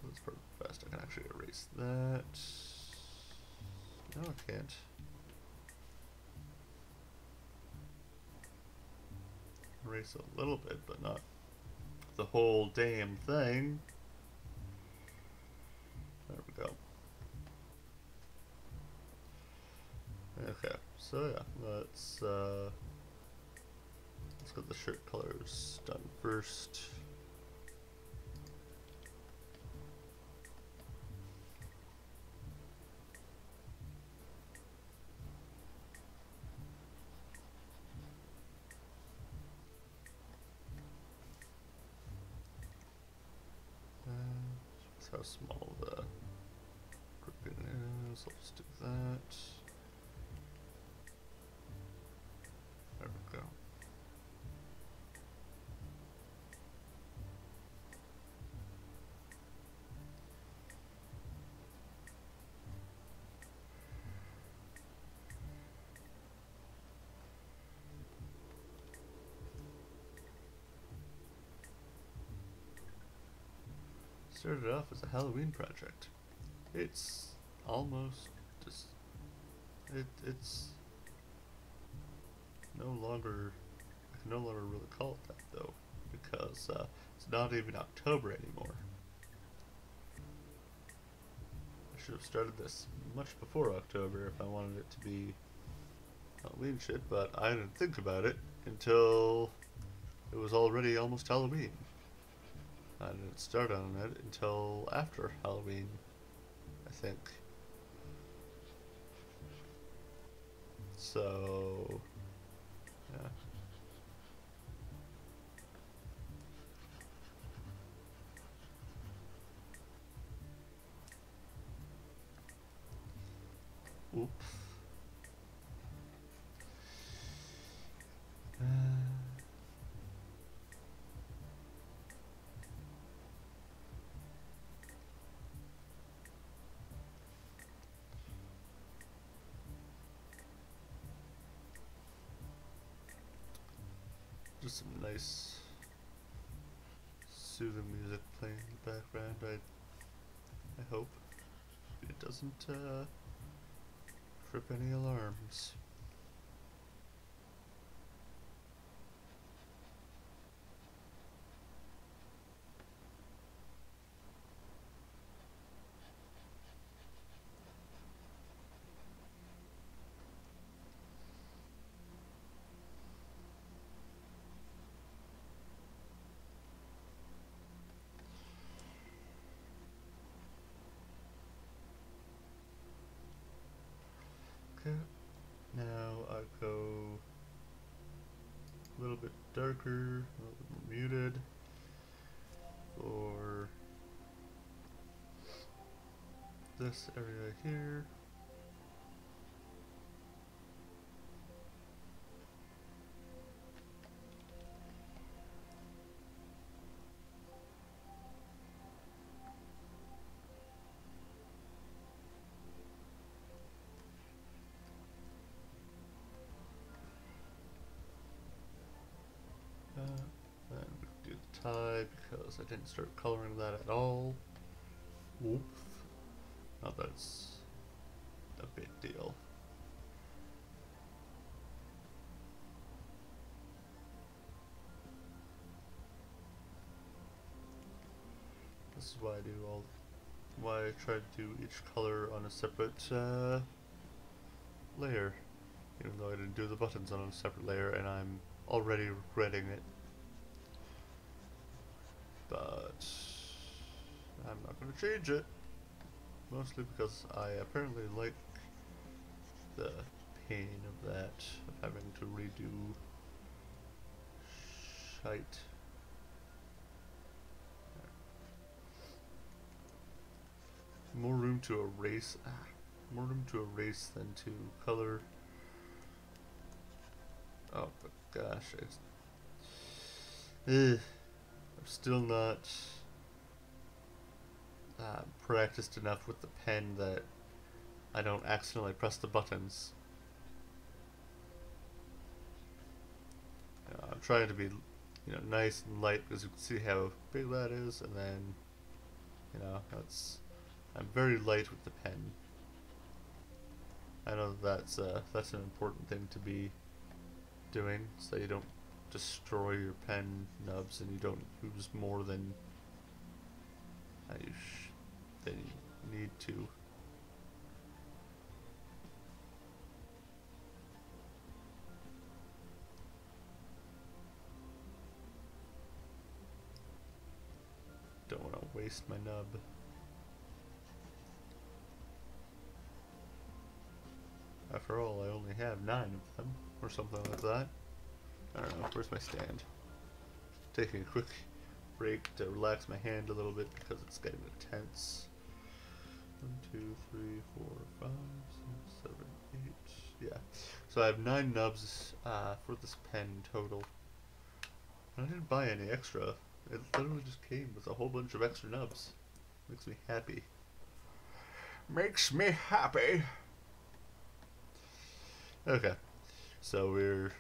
S1: that's part of the vest. I can actually erase that. No, I can't. Erase a little bit, but not the whole damn thing. There we go. Okay, so yeah, let's get the shirt colors done first. That's how small the grouping is. I'll just do that. There we go. started off as a Halloween project. It's almost just it's no longer, I can no longer really call it that though, because it's not even October anymore. I should have started this much before October if I wanted it to be Halloween shit, but I didn't think about it until it was already almost Halloween. I didn't start on it until after Halloween, I think. So, yeah. Oops. Just some nice soothing music playing in the background. I hope it doesn't trip any alarms. Okay, now I go a little bit darker, a little bit more muted for this area here. Then we do the tie because I didn't start coloring that at all. Oops. Not that it's a big deal. This is why I try to do each color on a separate layer, even though I didn't do the buttons on a separate layer, and I'm already regretting it. But I'm not going to change it, mostly because I apparently like the pain of that, of having to redo shite. More room to erase. More room to erase than to color. Oh, but gosh, I'm still not practiced enough with the pen that I don't accidentally press the buttons. I'm trying to be, nice and light because you can see how big that is, and then, I'm very light with the pen. I know that's an important thing to be doing, so you don't destroy your pen nubs and you don't use more than you need to. Don't want to waste my nub. After all, I only have 9 of them, or something like that. I don't know, where's my stand? Taking a quick break to relax my hand a little bit because it's getting tense. 1, 2, 3, 4, 5, 6, 7, 8. Yeah. So I have 9 nubs for this pen total. And I didn't buy any extra. It literally just came with a whole bunch of extra nubs. Makes me happy. Makes me happy. Okay. So we're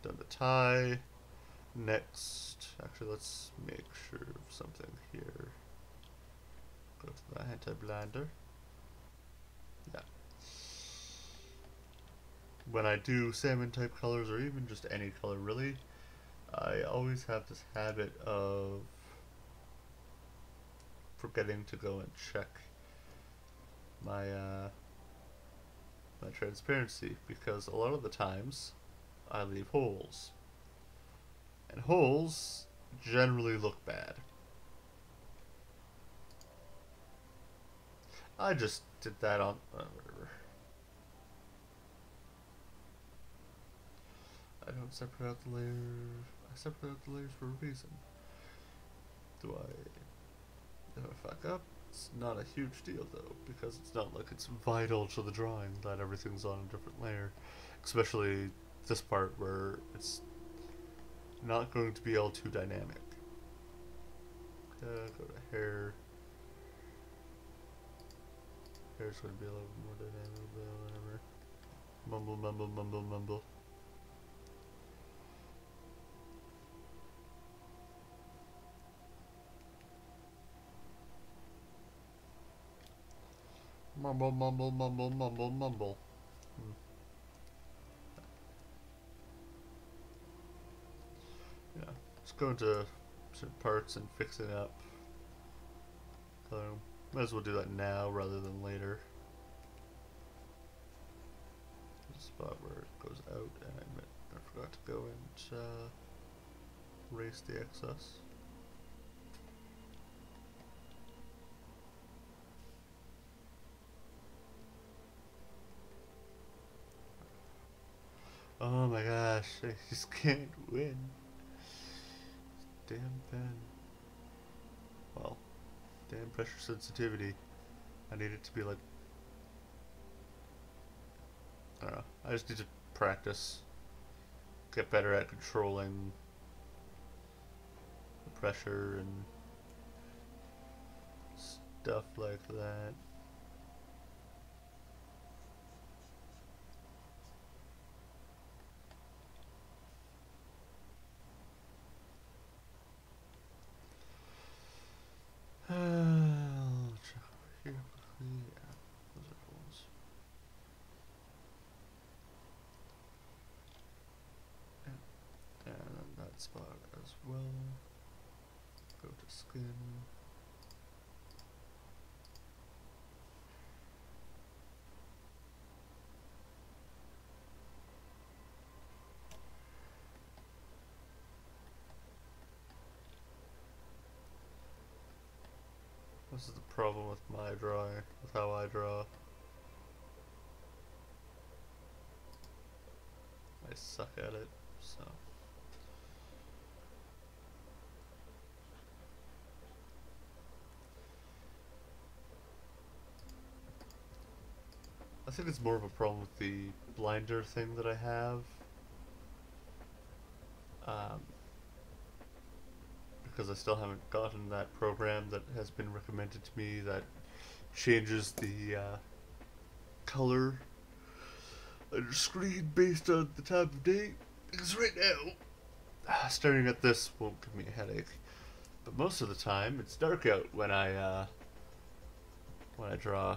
S1: done the tie. Next, actually, let's make sure of something here. Go to the anti-blinder. Yeah. When I do salmon type colors, or even just any color really, I always have this habit of forgetting to go and check my my transparency, because a lot of the times I leave holes, and holes generally look bad. I just did that on whatever. I don't separate out the layers. I separate out the layers for a reason. Do I? If I fuck up, it's not a huge deal though, because it's not like it's vital to the drawing that everything's on a different layer, especially this part where it's not going to be all too dynamic. Go to hair. Hair's going to be a little more dynamic, but whatever. Mumble, mumble, mumble, mumble. Mumble, mumble, mumble, mumble, mumble. Yeah, let's go into certain parts and fix it up. So, might as well do that now rather than later. The spot where it goes out, and I forgot to go and erase the excess. Oh my gosh, I just can't win. Damn pen. Well, damn pressure sensitivity. I need it to be like, I don't know, I just need to practice. Get better at controlling the pressure and stuff like that. I'll check over here quickly. Yeah, those are the ones. Yeah. And then that spot as well. Go to skin. This is the problem with my drawing, with how I draw. I suck at it, so. I think it's more of a problem with the blinder thing that I have. Because I still haven't gotten that program that has been recommended to me that changes the color on your screen based on the time of day. Because right now, staring at this won't give me a headache. But most of the time, it's dark out when I draw.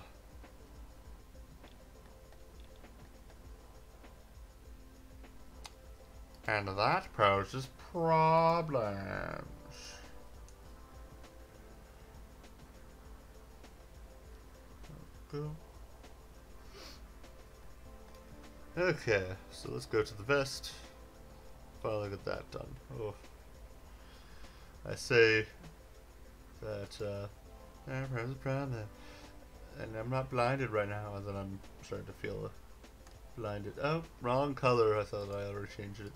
S1: And that poses problems. Cool. Okay, so let's go to the vest. Finally get that done. Oh. I say that, there's a problem. And I'm not blinded right now, and then I'm starting to feel blinded. Oh, wrong color. I thought I already changed it.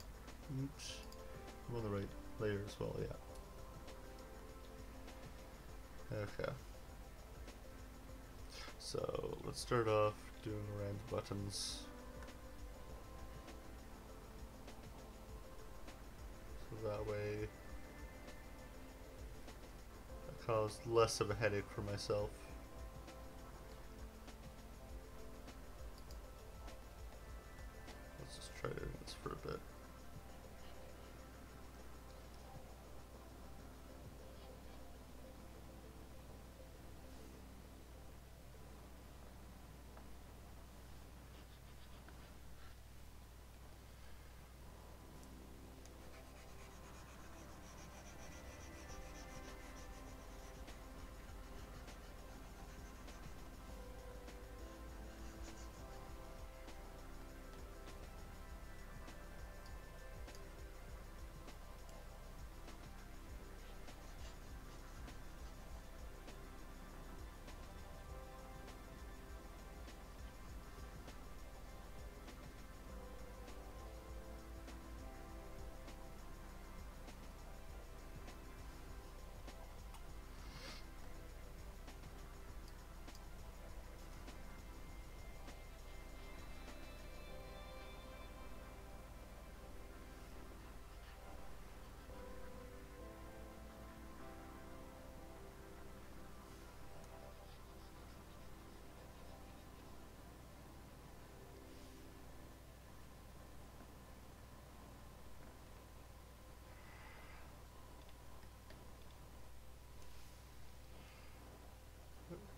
S1: Oops. I'm on the right layer as well, yeah. Okay. So, let's start off doing around the buttons. So that way I cause less of a headache for myself. Let's just try doing this for a bit.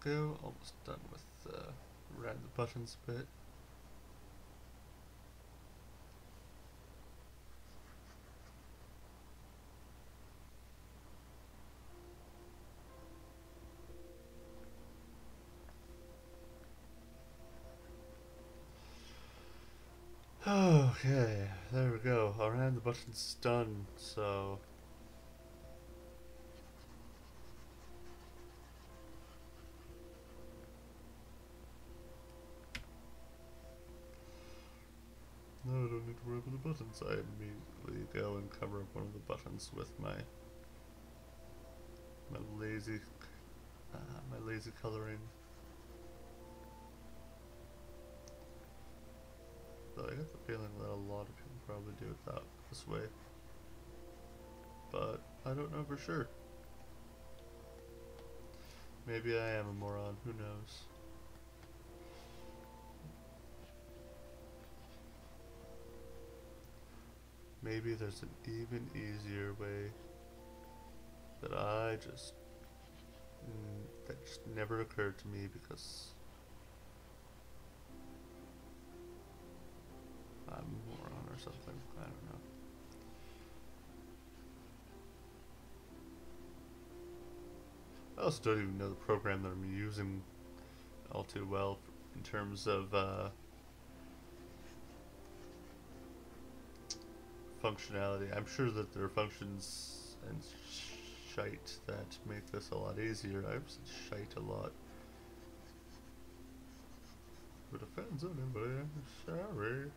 S1: go. Almost done with around the buttons bit. Okay, there we go. Around the button's done, so no, I don't need to worry about the buttons. I immediately go and cover up one of the buttons with my lazy coloring. Though I get the feeling that a lot of people probably do it this way, but I don't know for sure. Maybe I am a moron. Who knows? Maybe there's an even easier way that that just never occurred to me because I'm a moron or something. I don't know. I also don't even know the program that I'm using all too well in terms of functionality. I'm sure that there are functions and shite that make this a lot easier. I've said shite a lot. If it offends anybody, I'm sorry.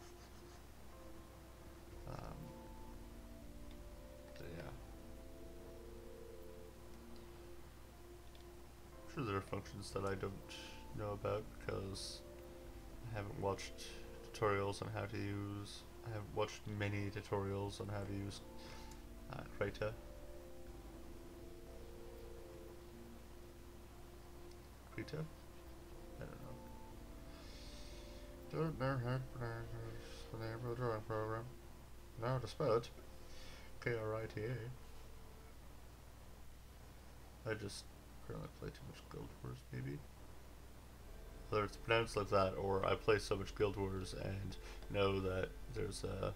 S1: So yeah. I'm sure there are functions that I don't know about because I haven't watched tutorials on how to use. I haven't watched many tutorials on how to use Krita. Krita? I don't know how to pronounce the name of the drawing program. Know how to spell it. Krita. I just currently play too much Guild Wars, maybe. Whether it's pronounced like that, or I play so much Guild Wars and know that there's that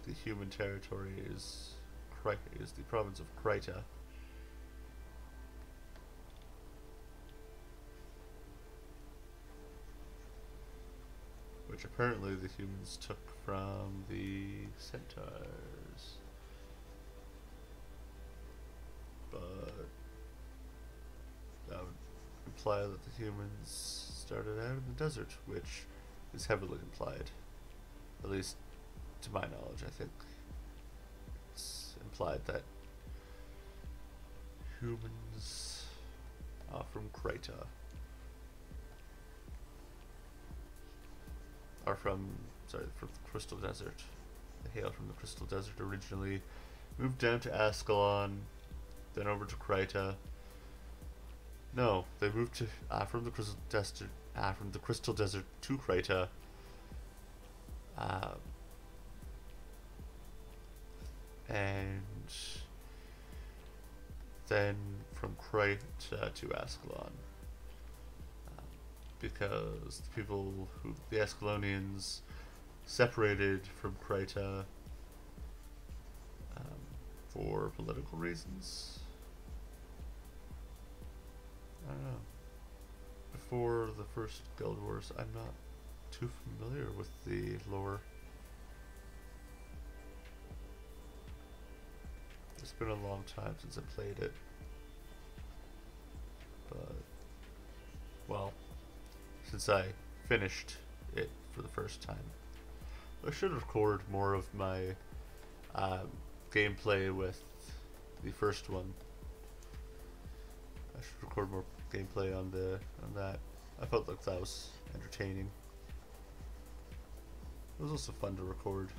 S1: the human territory is the province of Krita. Which apparently the humans took from the centaurs. But that would imply that the humans started out in the desert, which is heavily implied. At least to my knowledge, I think it's implied that humans are from Krita. Are from the Crystal Desert. They hail from the Crystal Desert originally, moved down to Ascalon, then over to Krita. No, they moved to from the Crystal Desert to Krita. And then from Krita to Ascalon. Because the Ascalonians separated from Krita for political reasons. I don't know. Before the first Guild Wars, I'm not too familiar with the lore. It's been a long time since I played it. But, well, since I finished it for the first time. I should record more of my gameplay with the first one. I should record more gameplay on that. I felt like that was entertaining. It was also fun to record.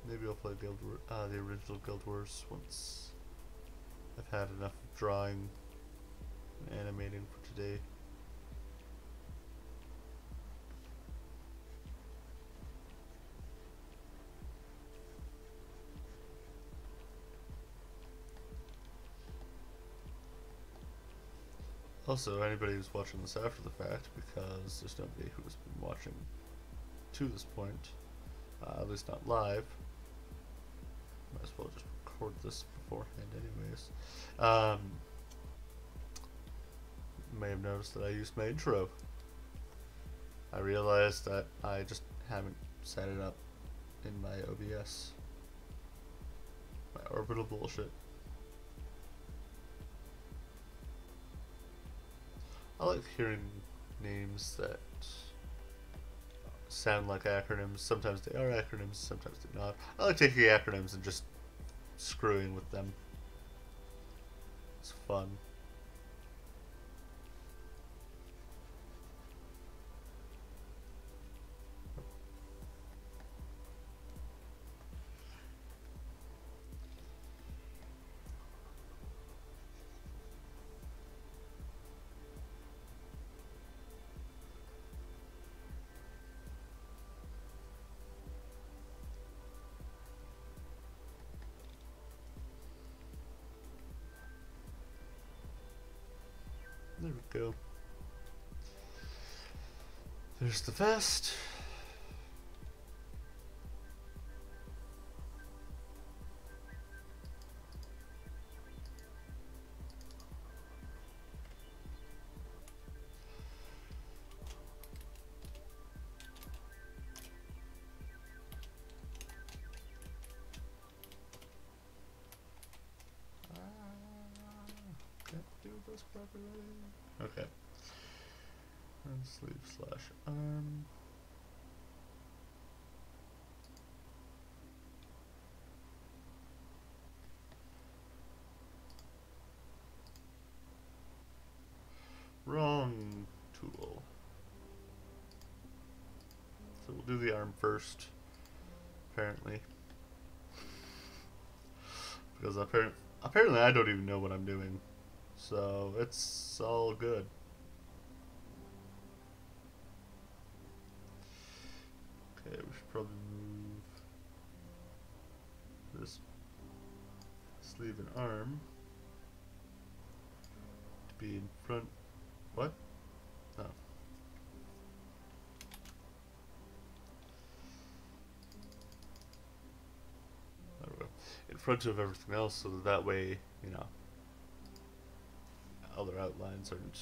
S1: Maybe I'll play the original Guild Wars once I've had enough drawing and animating for today. Also, anybody who's watching this after the fact, because there's nobody who's been watching to this point, at least not live. Might as well just record this beforehand, anyways. You may have noticed that I used my intro. I realized that I just haven't set it up in my OBS. My orbital bullshit. I like hearing names that sound like acronyms. Sometimes they are acronyms, sometimes they're not. I like taking acronyms and just screwing with them. It's fun. There we go. There's the vest. Can't do this properly. Okay. And sleeve slash arm. Wrong tool. So we'll do the arm first, apparently. Because apparently I don't even know what I'm doing. So it's all good. Okay, we should probably move this sleeve and arm to be in front. What? No. There we go. In front of everything else, so that way, you know, other outlines aren't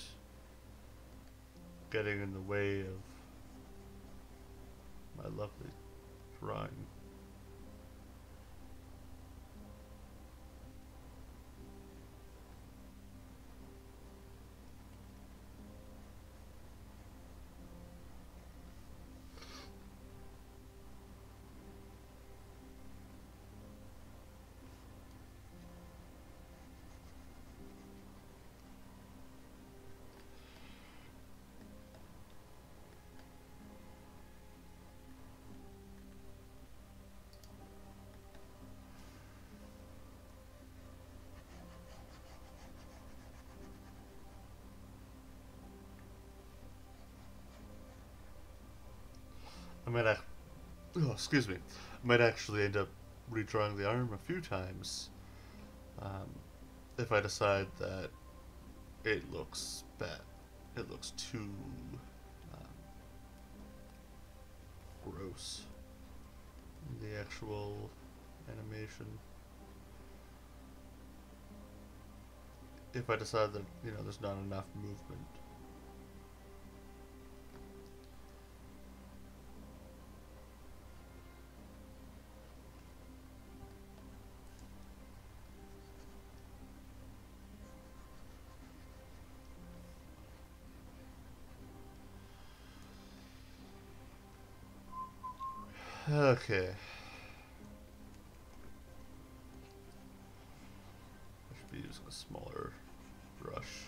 S1: getting in the way of my lovely drawing. I might excuse me. I might actually end up redrawing the arm a few times if I decide that it looks bad. It looks too gross in the actual animation. If I decide that, you know, there's not enough movement. Okay. I should be using a smaller brush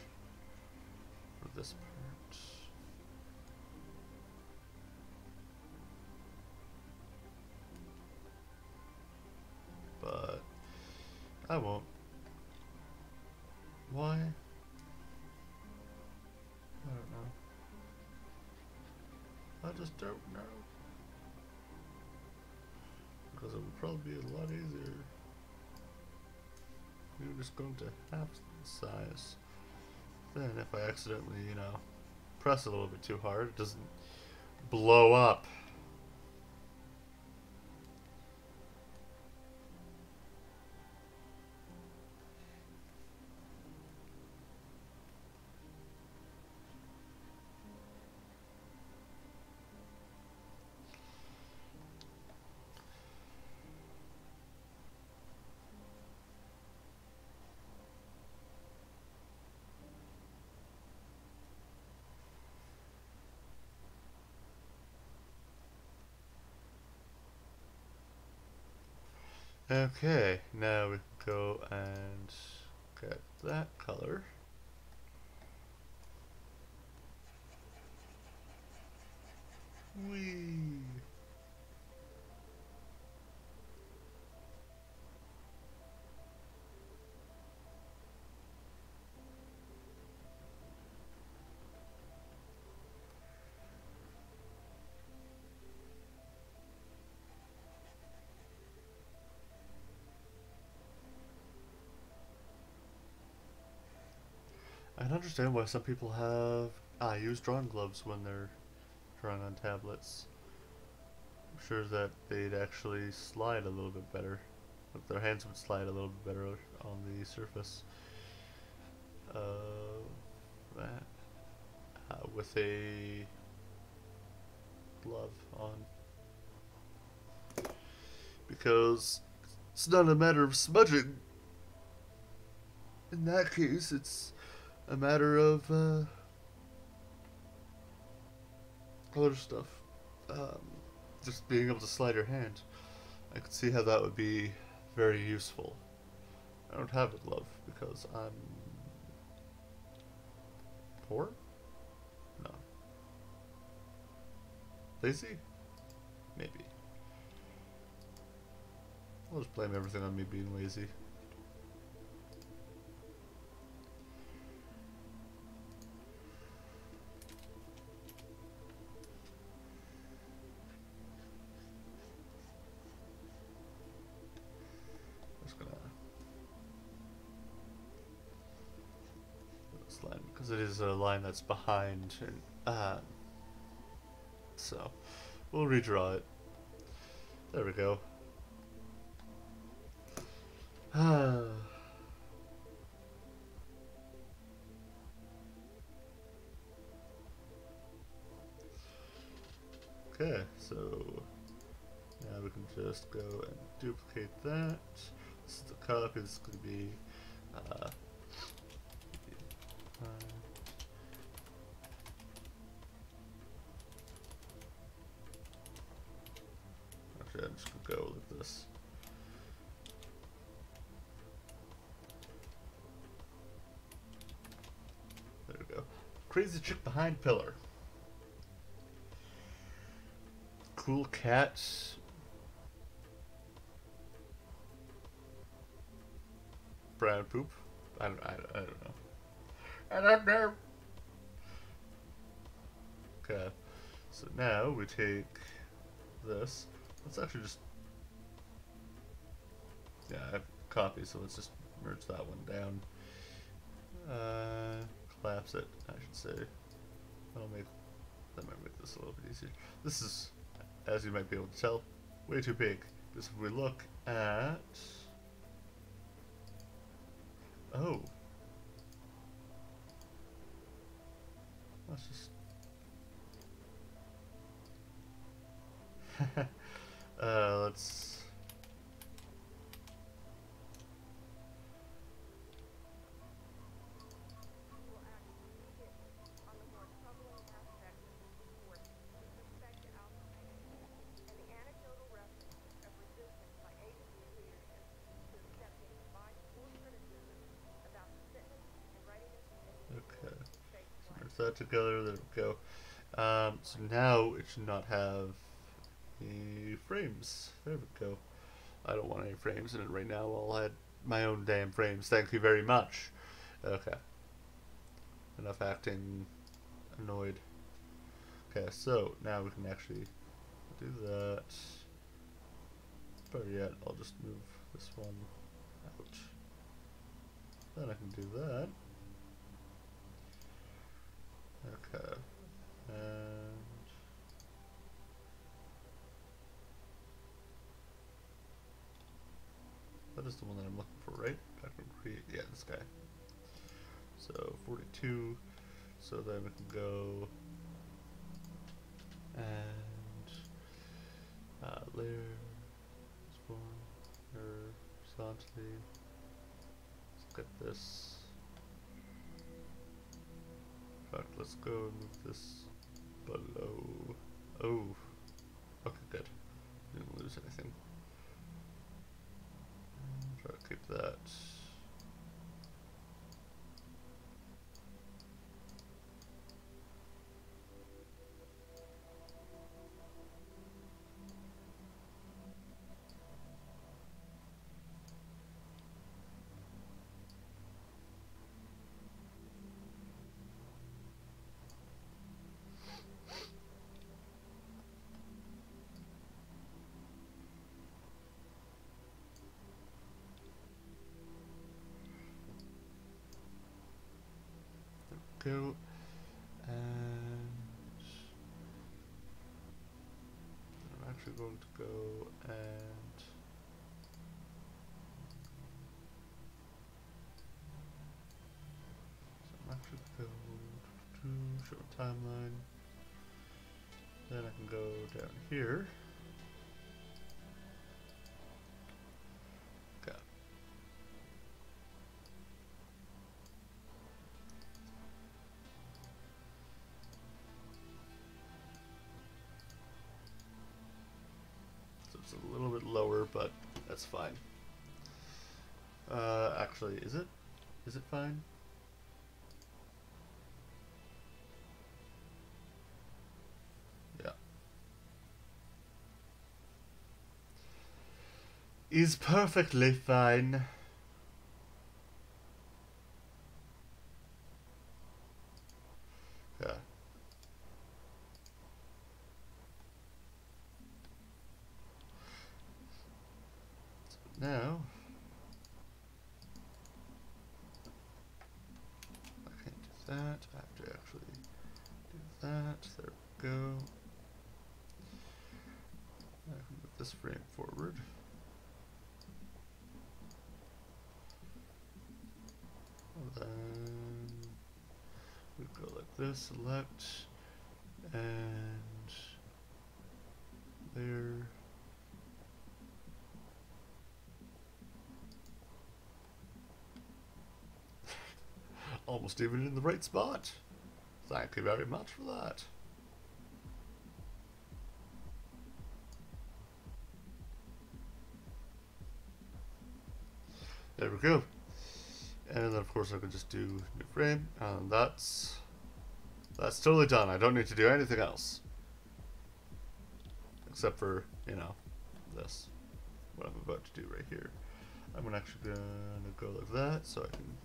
S1: for this part. But I won't. Why? I don't know. I just don't know. Because it would probably be a lot easier. We were just going to half the size. Then if I accidentally, press a little bit too hard, it doesn't blow up. Okay, now we can go and get that color. Whee! I can understand why some people use drawing gloves when they're drawing on tablets. I'm sure that they'd actually slide a little bit better. Like their hands would slide a little bit better on the surface. That with a glove on. Because it's not a matter of smudging. In that case, it's a matter of other stuff. Just being able to slide your hand. I could see how that would be very useful. I don't have a glove because I'm poor? No. Lazy? Maybe. I'll just blame everything on me being lazy. Line because it is a line that's behind, and so we'll redraw it. There we go. Okay, so now we can just go and duplicate that. This is the copy. This is going to be actually, I'm just going to go with this. There we go. Crazy chick behind pillar. Cool cat. Brown poop. I don't know. I don't know. Okay. So now we take this. Let's actually just, yeah, I have copies, so let's just merge that one down. Collapse it, I should say. That might make this a little bit easier. This is, as you might be able to tell, way too big. Because if we look at, oh, let's just let's okay. So merge that together. There we go. So now it should not have any frames. There we go. I don't want any frames in it right now. I'll add my own damn frames. Thank you very much. Okay. Enough acting annoyed. Okay, so now we can actually do that. Better yet, I'll just move this one out. Then I can do that. this guy. So 42. So then we can go and layer, spawn, horizontally. Let's get this. In fact, let's go and move this below. Oh, okay, good. Didn't lose anything. Try to keep that. Go and I'm actually going to go and so I'm actually going to show timeline. Then I can go down here. Okay. So it's a little bit lower, but that's fine. Actually, is it? Is it fine? Yeah. Is perfectly fine. Yeah. So now I can't do that. I have to actually do that. There we go. I can move this frame forward. Then we go like this, select, and there. Almost even in the right spot. Thank you very much for that. There we go. And then of course I can just do new frame, and that's totally done. I don't need to do anything else. Except for, you know, this. What I'm about to do right here. I'm actually gonna go like that so I can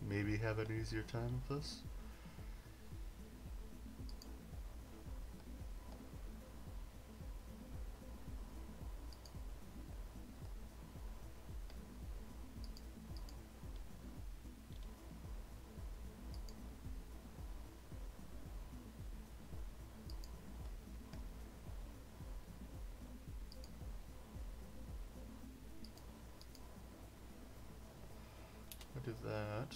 S1: maybe have an easier time with this. I do that.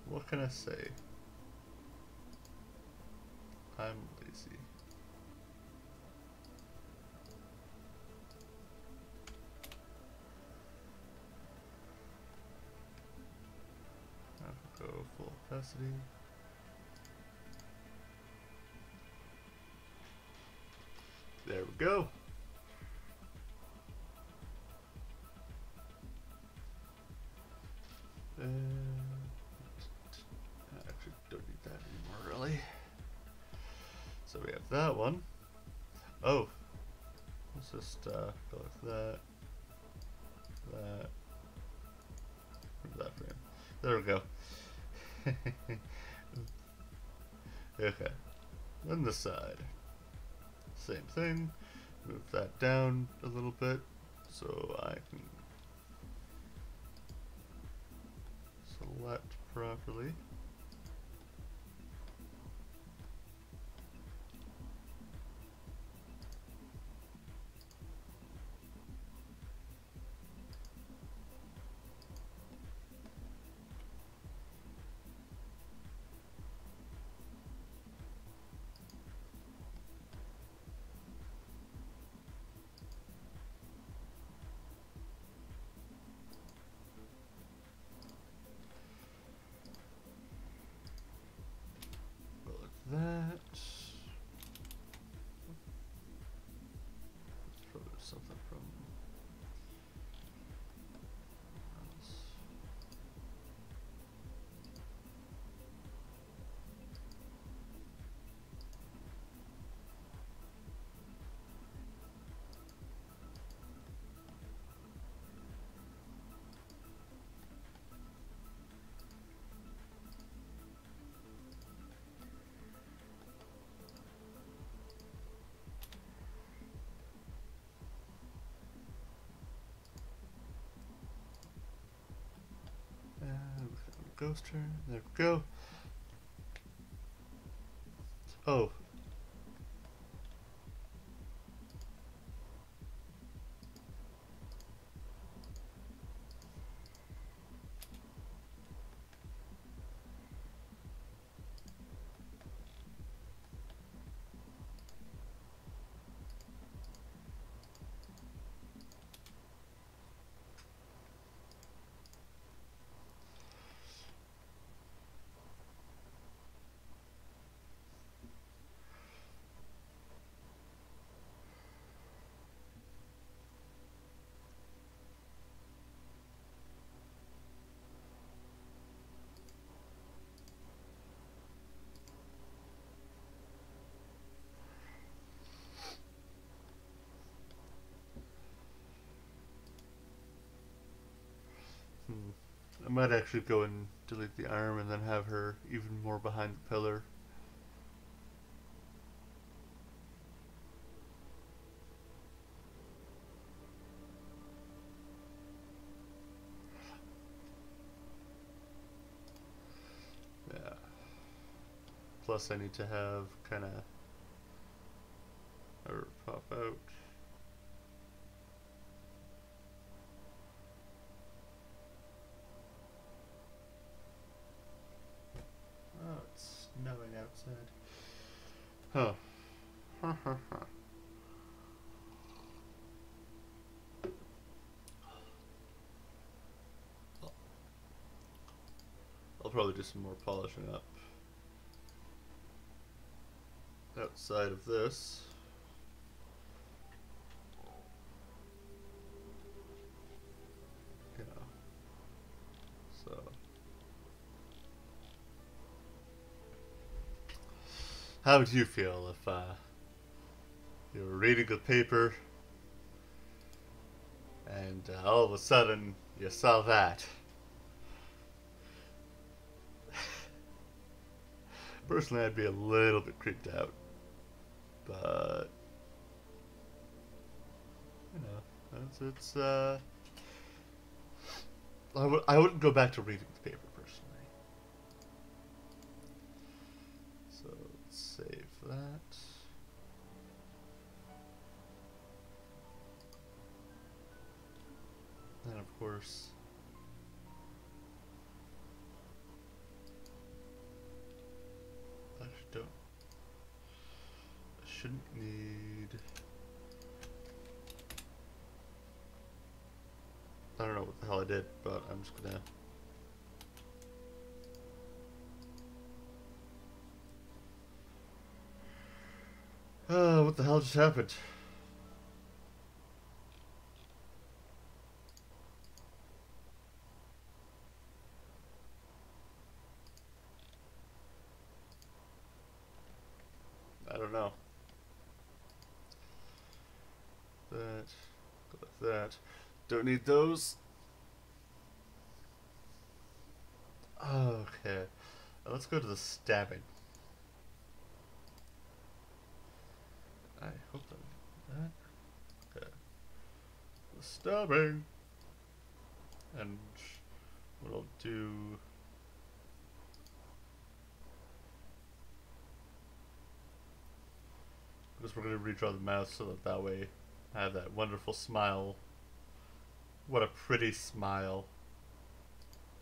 S1: What can I say? I'm lazy. I'll go full opacity. There we go. I actually don't need that anymore, really. So we have that one. Oh, let's just go like that, that frame. There we go. Okay. Then the side. Same thing. Move that down a little bit so I can select properly. something from. Ghost turn. There we go. Oh. I might actually go and delete the arm and then have her even more behind the pillar. Yeah. Plus I need to have kind of her pop out. Oh, it's snowing outside. Huh. Ha ha ha. I'll probably do some more polishing up outside of this. You know. So how would you feel if you were reading a paper and all of a sudden you saw that? Personally, I'd be a little bit creeped out, but you know, it's I wouldn't go back to reading the paper personally. So let's save that. And of course, I shouldn't need. I don't know what the hell I did, but I'm just gonna. What the hell just happened? I don't know. That. Go with that. Don't need those. Okay. Let's go to the stabbing. I hope that. Okay. The stabbing. And what I'll do. Because we're going to redraw the mouth so that way I have that wonderful smile. What a pretty smile.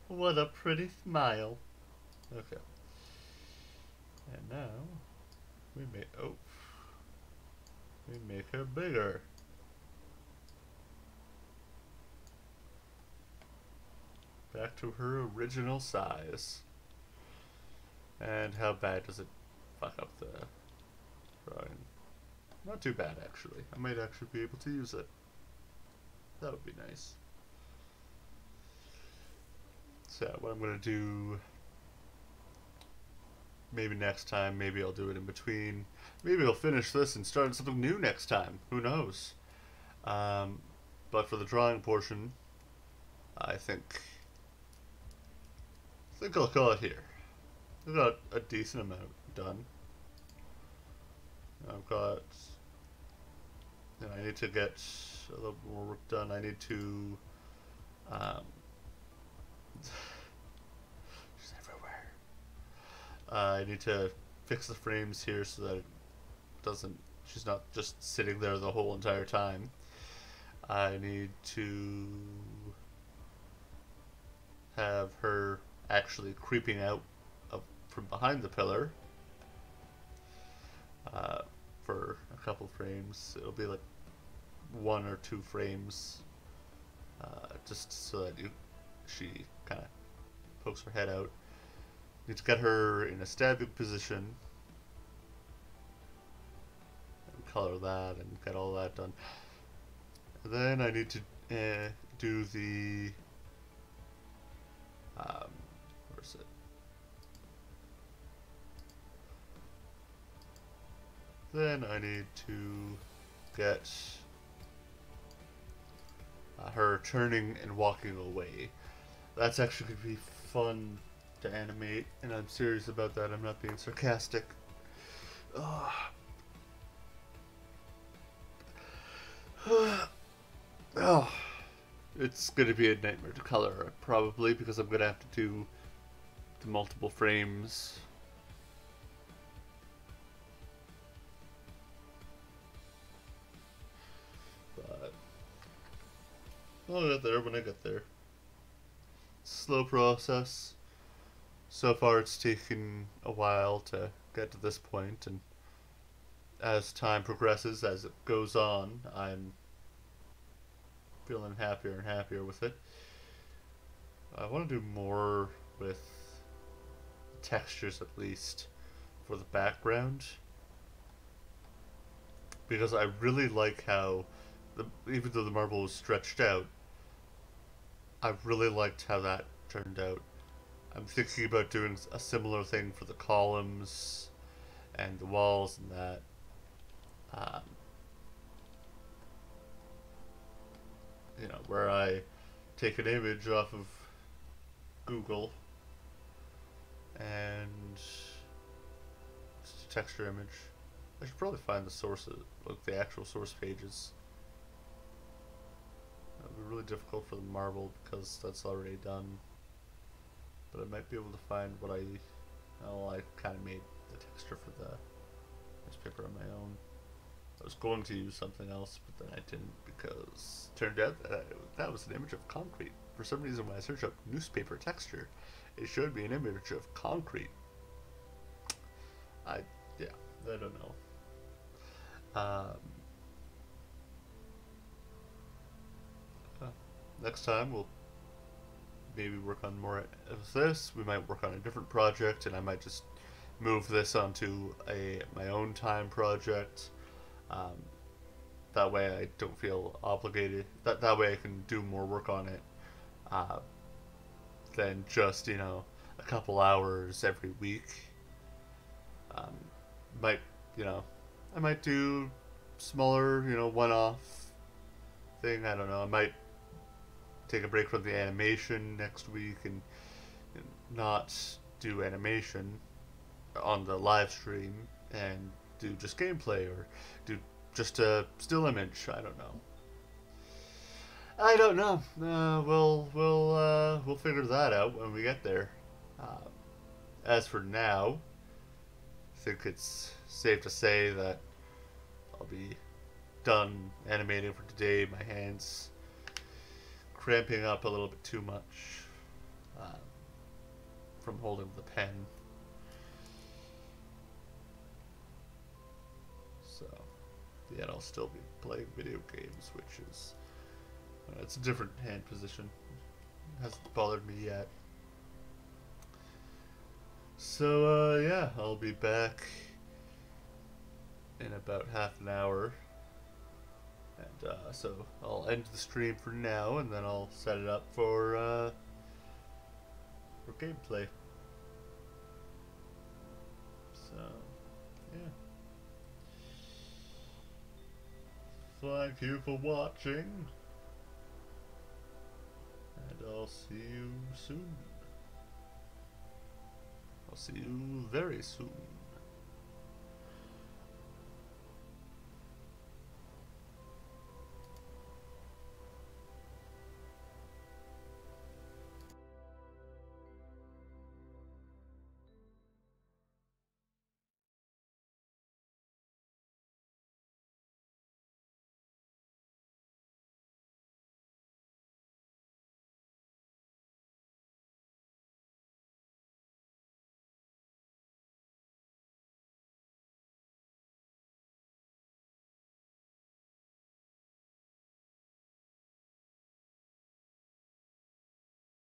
S1: What a pretty smile. Okay. And now we make we make her bigger. Back to her original size. And how bad does it fuck up the drawing? Not too bad, actually. I might actually be able to use it. That would be nice. So what I'm going to do, maybe next time, maybe I'll do it in between. Maybe I'll finish this and start something new next time. Who knows? But for the drawing portion, I think I'll call it here. I've got a decent amount done. I've got, I need to get a little more work done. I need to, she's everywhere. I need to fix the frames here so that it doesn't, she's not just sitting there the whole entire time. I need to have her actually creeping out from behind the pillar for a couple frames. It'll be like 1 or 2 frames, just so that she kind of pokes her head out. Need to get her in a stabbing position, and color that, and get all that done. And then I need to do the where is it? Then I need to get her turning and walking away. That's actually going to be fun to animate, and I'm serious about that. I'm not being sarcastic. Oh, it's going to be a nightmare to color, probably, because I'm going to have to do the multiple frames. But I'll get there when I get there. Slow process. So far it's taken a while to get to this point, and as time progresses, as it goes on, I'm feeling happier and happier with it. I want to do more with textures, at least for the background, because I really like how even though the marble was stretched out, I really liked how that turned out. I'm thinking about doing a similar thing for the columns and the walls and that. Where I take an image off of Google and just a texture image. I should probably find the sources, like the actual source pages. It would be really difficult for the marble because that's already done. But I might be able to find what I kind of made the texture for the newspaper on my own. I was going to use something else, but then I didn't because it turned out that was an image of concrete. For some reason, when I searched up newspaper texture, it showed me an image of concrete. I don't know. Next time we'll maybe work on more of this. We might work on a different project, and I might just move this onto my own time project. That way I don't feel obligated. That way I can do more work on it than just a couple hours every week. I might do smaller one-off thing. I don't know. I might take a break from the animation next week and not do animation on the live stream and do just gameplay or do just a still image. I don't know. We'll figure that out when we get there. As for now, I think it's safe to say that I'll be done animating for today. My hands cramping up a little bit too much from holding the pen. So, yet I'll still be playing video games, which is it's a different hand position. It hasn't bothered me yet. So yeah, I'll be back in about half an hour. And so I'll end the stream for now, and then I'll set it up for gameplay. So, yeah. Thank you for watching, and I'll see you soon. I'll see you very soon.